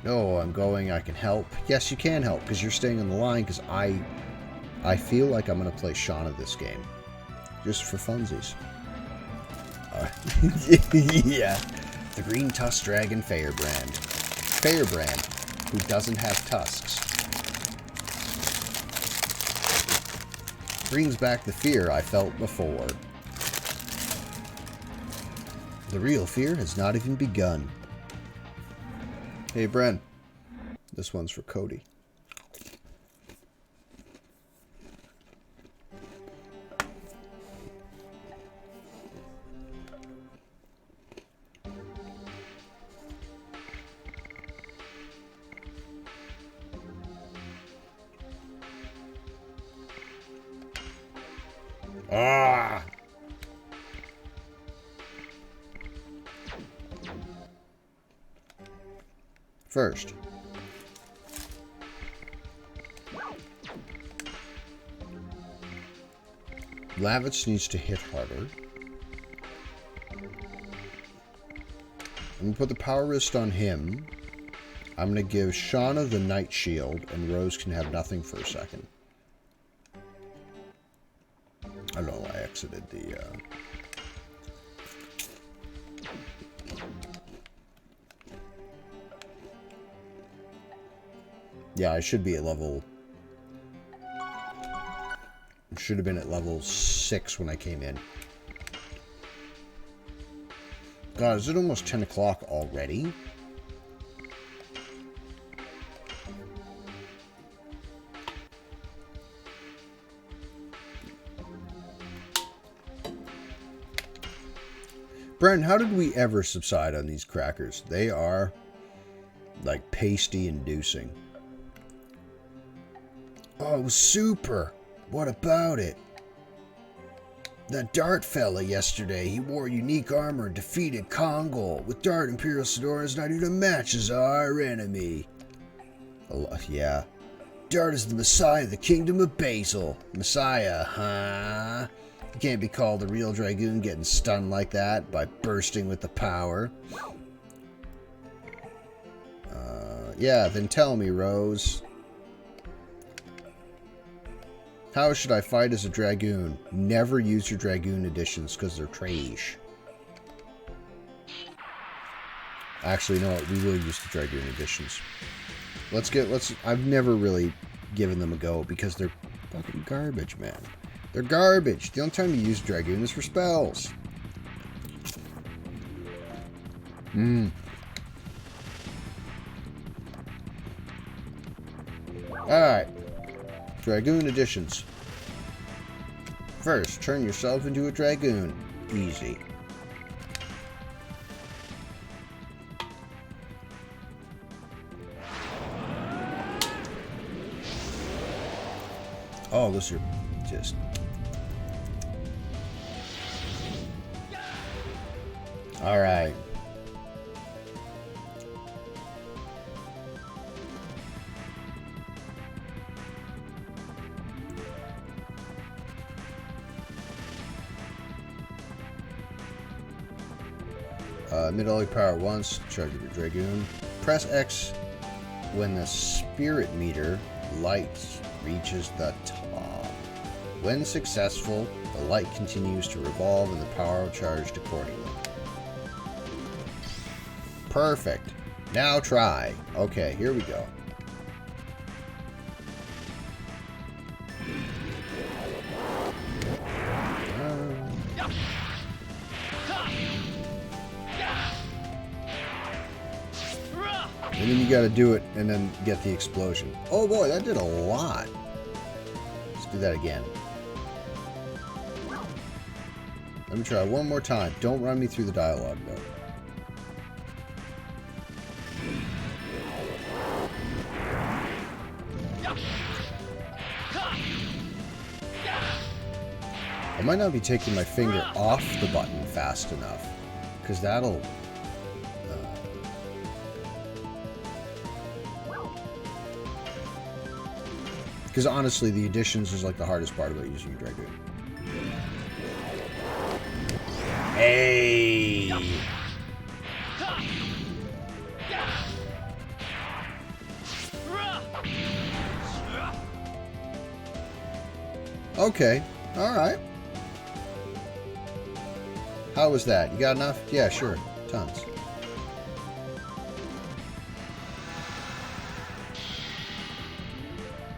No, I'm going. I can help. Yes, you can help because you're staying on the line because I feel like I'm going to play Shauna this game. Just for funsies. Yeah. The green tusk dragon Fairbrand. Fairbrand, who doesn't have tusks. Brings back the fear I felt before. The real fear has not even begun. Hey, Bren. This one's for Cody. Ah! First, Lavitz needs to hit harder. I'm going to put the power wrist on him. I'm going to give Shauna the Night Shield, and Rose can have nothing for a second. I don't know why I exited the... Yeah, I should be at level... Should have been at level 6 when I came in. God, is it almost 10 o'clock already? Brent, how did we ever subside on these crackers? They are like pasty-inducing. Oh, it was super. What about it? That Dart fella yesterday, he wore unique armor and defeated Kongol. With Dart, Imperial Sidora is not even a match as our enemy. Yeah. Dart is the Messiah of the Kingdom of Basil. Messiah, huh? You can't be called a real Dragoon getting stunned like that by bursting with the power. Yeah, then tell me, Rose. How should I fight as a Dragoon? Never use your Dragoon editions because they're trash. Actually, you know what? We will use the Dragoon editions. I've never really given them a go because they're fucking garbage, man. They're garbage. The only time you use Dragoon is for spells. Alright. Dragoon editions. First, turn yourself into a Dragoon. Easy. Oh, those are just... Alright. Mid-only power once, charge of your Dragoon. Press X when the spirit meter light reaches the top. When successful, the light continues to revolve and the power charged accordingly. Perfect. Now try. Okay, here we go. And then you gotta do it and then get the explosion. Oh boy, that did a lot. Let's do that again. Let me try one more time. Don't run me through the dialogue though. I might not be taking my finger off the button fast enough, because that'll... Because honestly, the additions is like the hardest part about using a Dragoon. Hey! Okay, alright. How was that? You got enough? Yeah, sure. Tons.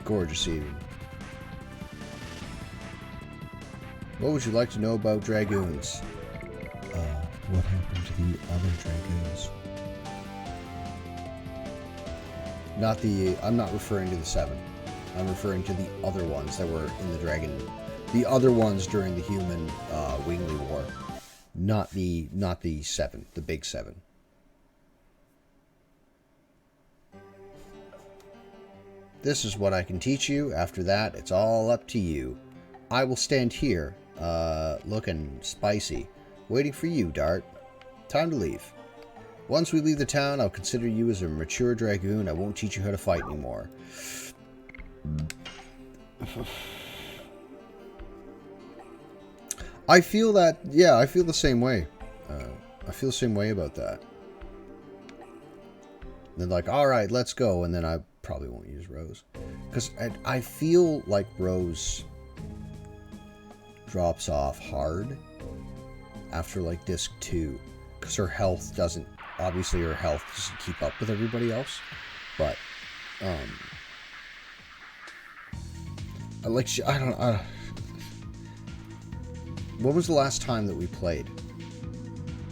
Gorgeous evening. What would you like to know about Dragoons? What happened to the other Dragoons? Not the... I'm not referring to the 7. I'm referring to the other ones that were in the Dragon... The other ones during the human Wingly War. Not the 7. The big 7. This is what I can teach you. After that, it's all up to you. I will stand here, looking spicy, waiting for you, Dart. Time to leave. Once we leave the town, I'll consider you as a mature Dragoon. I won't teach you how to fight anymore. I feel that, yeah, I feel the same way. I feel the same way about that. They're like, alright, let's go, and then I probably won't use Rose. Because I feel like Rose drops off hard after, like, Disc 2. Because her health doesn't, obviously her health doesn't keep up with everybody else. But, I don't know. When was the last time that we played?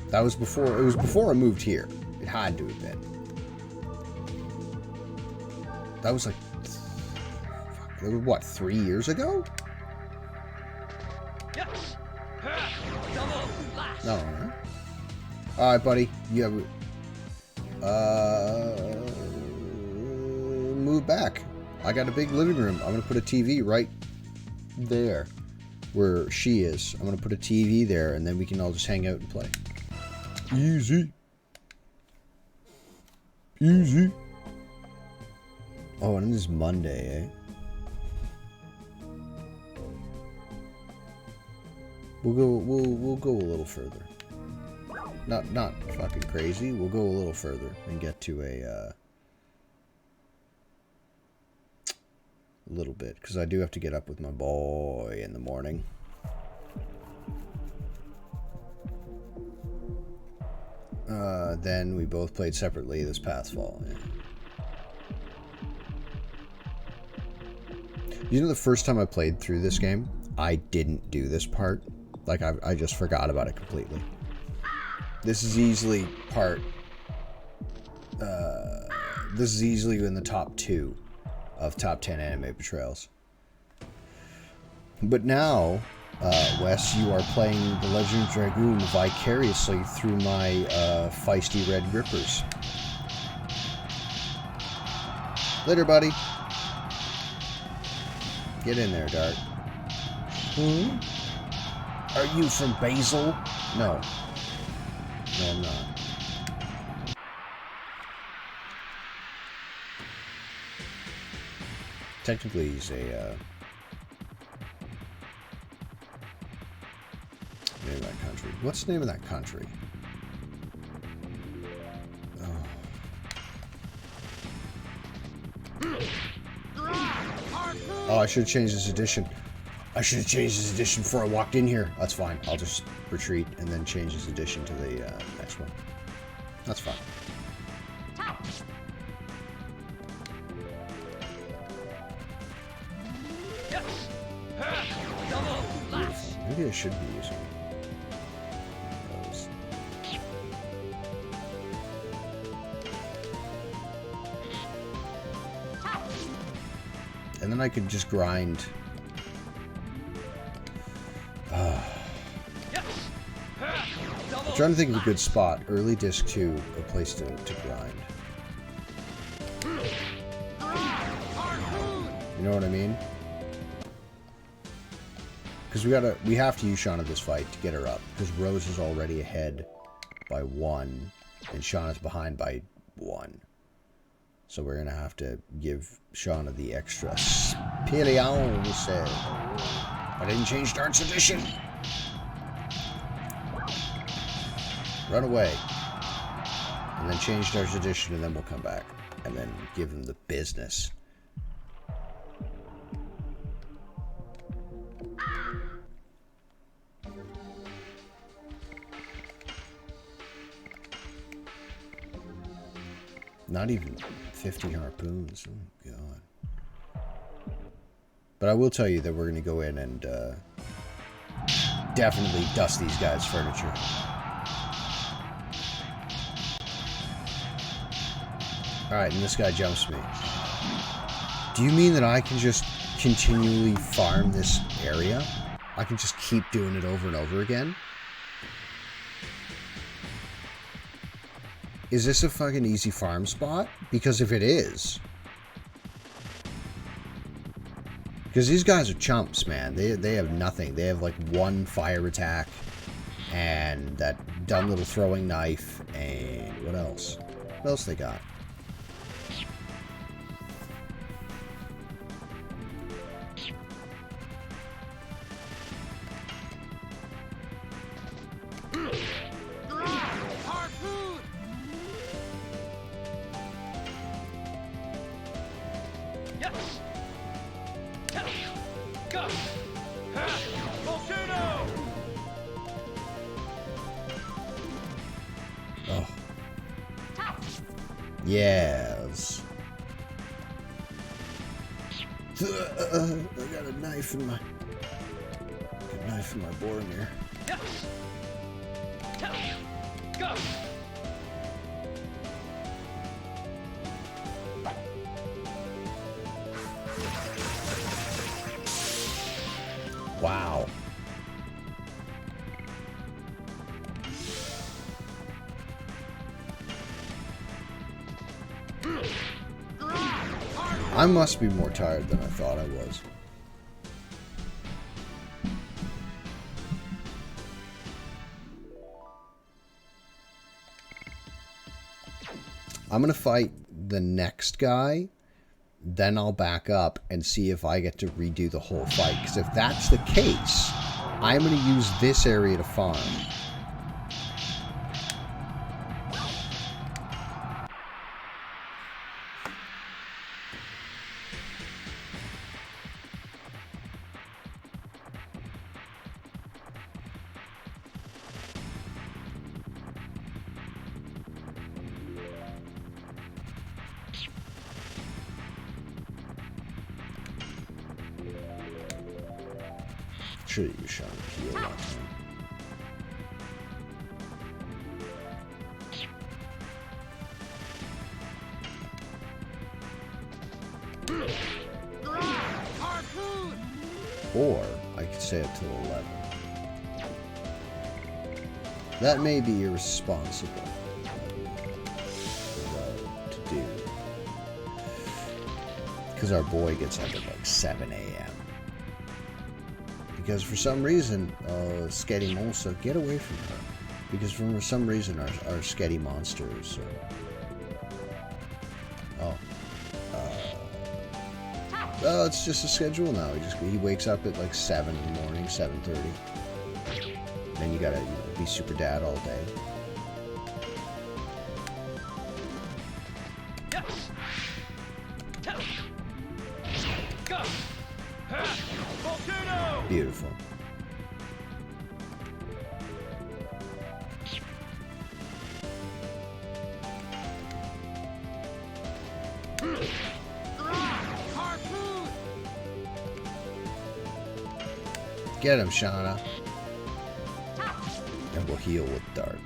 That was before, it was before I moved here. It had to have been. That was like, what, 3 years ago? No, alright. Alright, buddy. You have... move back. I got a big living room. I'm going to put a TV right there where she is. I'm going to put a TV there, and then we can all just hang out and play. Easy. Easy. Oh, and it is Monday, eh? We'll go a little further. Not fucking crazy. We'll go a little further and get to a little bit, because I do have to get up with my boy in the morning. Then we both played separately this past fall. Yeah. You know, the first time I played through this game, I didn't do this part. Like, I just forgot about it completely. This is easily part... this is easily in the top 2 of top 10 anime betrayals. But now, Wes, you are playing The Legend of Dragoon vicariously through my feisty red grippers. Later, buddy. Get in there, Dart. Hmm? Are you from Basil? No. No, I'm not. Technically, he's a, name of that country. What's the name of that country? Oh, I should have changed this edition. I should have changed this edition before I walked in here. That's fine. I'll just retreat and then change this edition to the next one. That's fine. Beautiful. Maybe I should be using those. And then I could just grind. I'm trying to think of a good spot. Early disc 2, a place to grind. You know what I mean? Because we have to use Shauna this fight to get her up. Because Rose is already ahead by 1, and Shauna's behind by 1. So we're gonna have to give Shauna the extra Spillion, we said. I didn't change Dart's edition. Run away. And then change Dart's edition, and then we'll come back. And then give him the business. Not even 50 harpoons. Oh, God. But I will tell you that we're going to go in and definitely dust these guys' furniture. Alright, and this guy jumps me. Do you mean that I can just continually farm this area? I can just keep doing it over and over again? Is this a fucking easy farm spot? Because if it is... Because these guys are chumps, man. They have nothing. They have like 1 fire attack. And that dumb little throwing knife. And what else? What else they got? Yes. I got a knife in my Boromir. Wow. I must be more tired than I thought I was. I'm gonna fight the next guy, then I'll back up and see if I get to redo the whole fight. Because if that's the case, I'm going to use this area to farm. Should have used shot and heal that time. Or I could stay up till 11. That may be irresponsible to do. Because our boy gets up at like 7 a.m. Because for some reason, Sketty Monster, get away from her. Because for some reason, our Sketty monsters. It's just a schedule now. He wakes up at like 7 in the morning, 7:30. Then you gotta be super dad all day. Beautiful. Get him, Shauna. And we'll heal with Dart.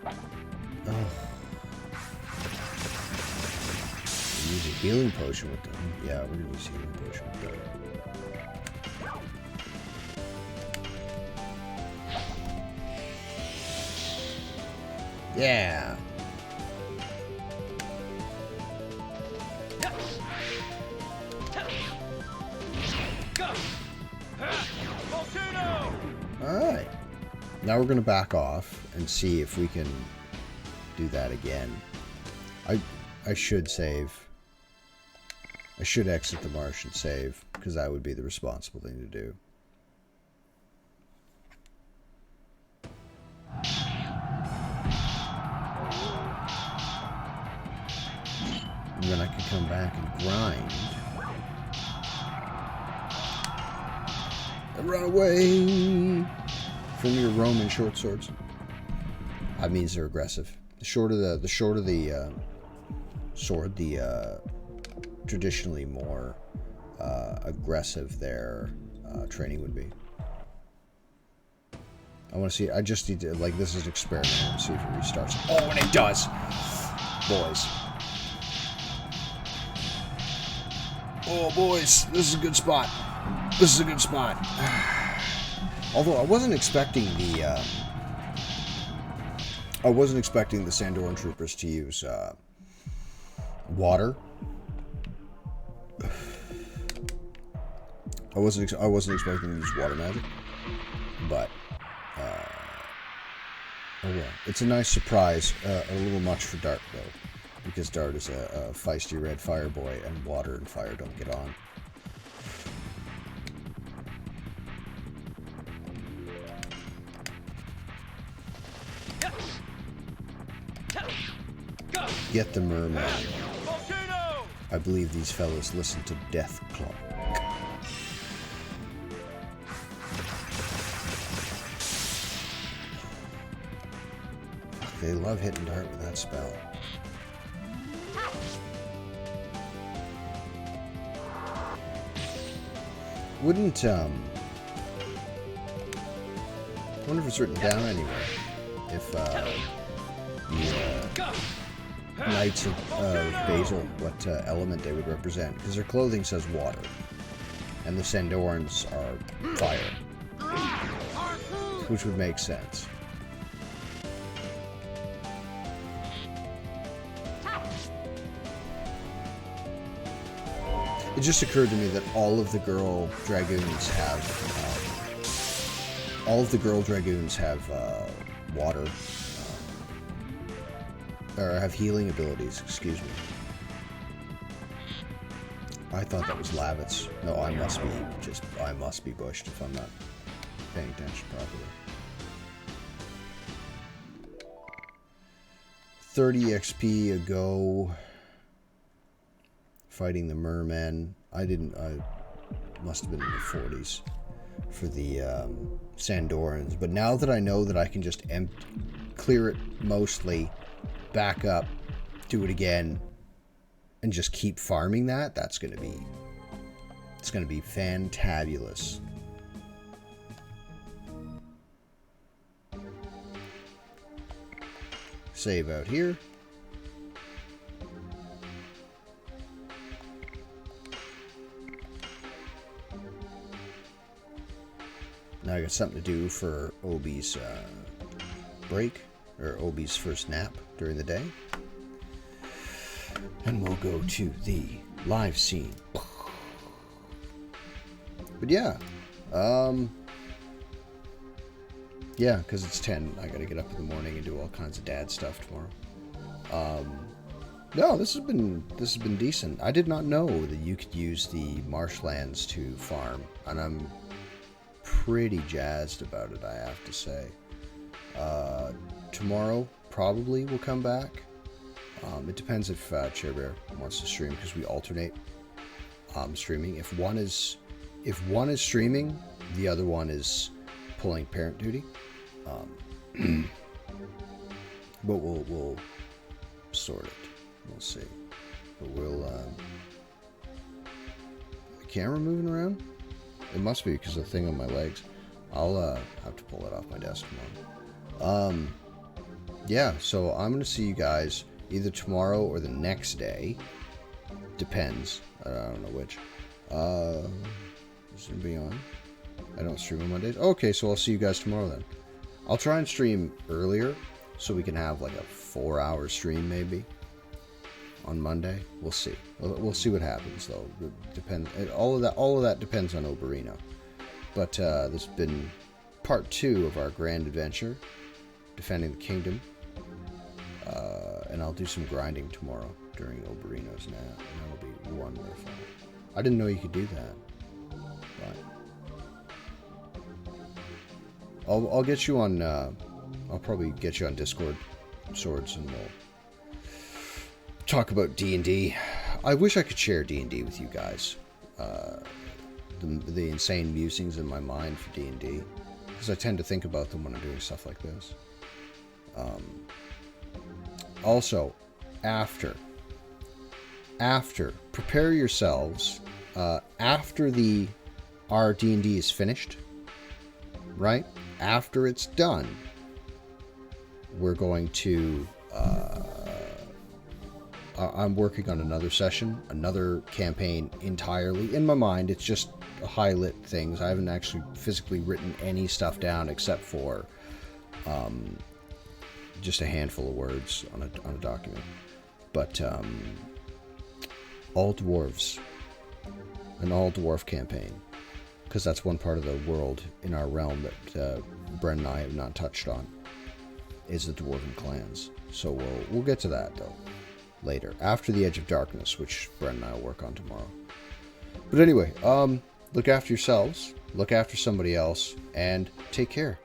Oh. Use a healing potion with them. Yeah, we're gonna use a healing potion with Dart. Yeah. Alright. Now we're going to back off and see if we can do that again. I should save. I should exit the marsh and save, because that would be the responsible thing to do. And then I can come back and grind. And run away from your Roman short swords. That means they're aggressive. The shorter the sword, the traditionally more aggressive their training would be. I want to see. I just need to, like, this is an experiment. I want to see if it restarts. Oh, and it does, boys. Oh, boys, this is a good spot. This is a good spot. Although I wasn't expecting the Sandoran troopers to use water. I wasn't expecting to use water magic, but oh well. It's a nice surprise. A little much for Dart though, because Dart is a feisty red fire boy, and water and fire don't get on. Get the merman. I believe these fellows listen to Death Clock. They love hitting Dart with that spell. Wouldn't, I wonder if it's written down anywhere. If, the, Knights of Basil, what element they would represent. Because their clothing says water. And the Sandorans are fire. Which would make sense. It just occurred to me that all of the girl Dragoons have water, or have healing abilities, excuse me. I thought that was Lavitz. No, I must be bushed if I'm not paying attention properly. 30 XP ago, fighting the mermen. I must have been in the 40s for the Sandorans. But now that I know that I can just clear it mostly, back up, do it again, and just keep farming that, it's going to be fantabulous. Save out here. Now I got something to do for Obi's break, or Obi's first nap during the day. And we'll go to the live scene. But yeah. Yeah, because it's 10. I gotta get up in the morning and do all kinds of dad stuff tomorrow. No, this has been decent. I did not know that you could use the marshlands to farm, and I'm pretty jazzed about it, I have to say. Tomorrow probably will come back. It depends if Chair Bear wants to stream, because we alternate streaming. If one is streaming, the other one is pulling parent duty. But we'll sort it. We'll see. But we'll the camera moving around? It must be because of the thing on my legs. I'll have to pull it off my desk tomorrow. Yeah, so I'm gonna see you guys either tomorrow or the next day. Depends. I don't know which. Is anybody on? I don't stream on Mondays. Okay, so I'll see you guys tomorrow then. I'll try and stream earlier so we can have like a 4-hour stream maybe on Monday. We'll see. We'll see what happens though. It depends. All of that depends on Oberino. But this has been part 2 of our grand adventure, defending the kingdom. And I'll do some grinding tomorrow during Oberino's nap, and that'll be wonderful. I didn't know you could do that. But I'll get you on. I'll probably get you on Discord, Swords, and we'll talk about D&D. I wish I could share D&D with you guys. The insane musings in my mind for D&D, because I tend to think about them when I'm doing stuff like this. Also, after, prepare yourselves. After our D&D is finished, right? After it's done, we're going to. I'm working on another session, another campaign entirely. In my mind, it's just highlight things. I haven't actually physically written any stuff down except for just a handful of words on a document. But all dwarves, an all dwarf campaign, because that's one part of the world in our realm that Bren and I have not touched on, is the dwarven clans. So we'll get to that though later, after the Edge of Darkness, which Bren and I will work on tomorrow. But anyway, look after yourselves, look after somebody else, and take care.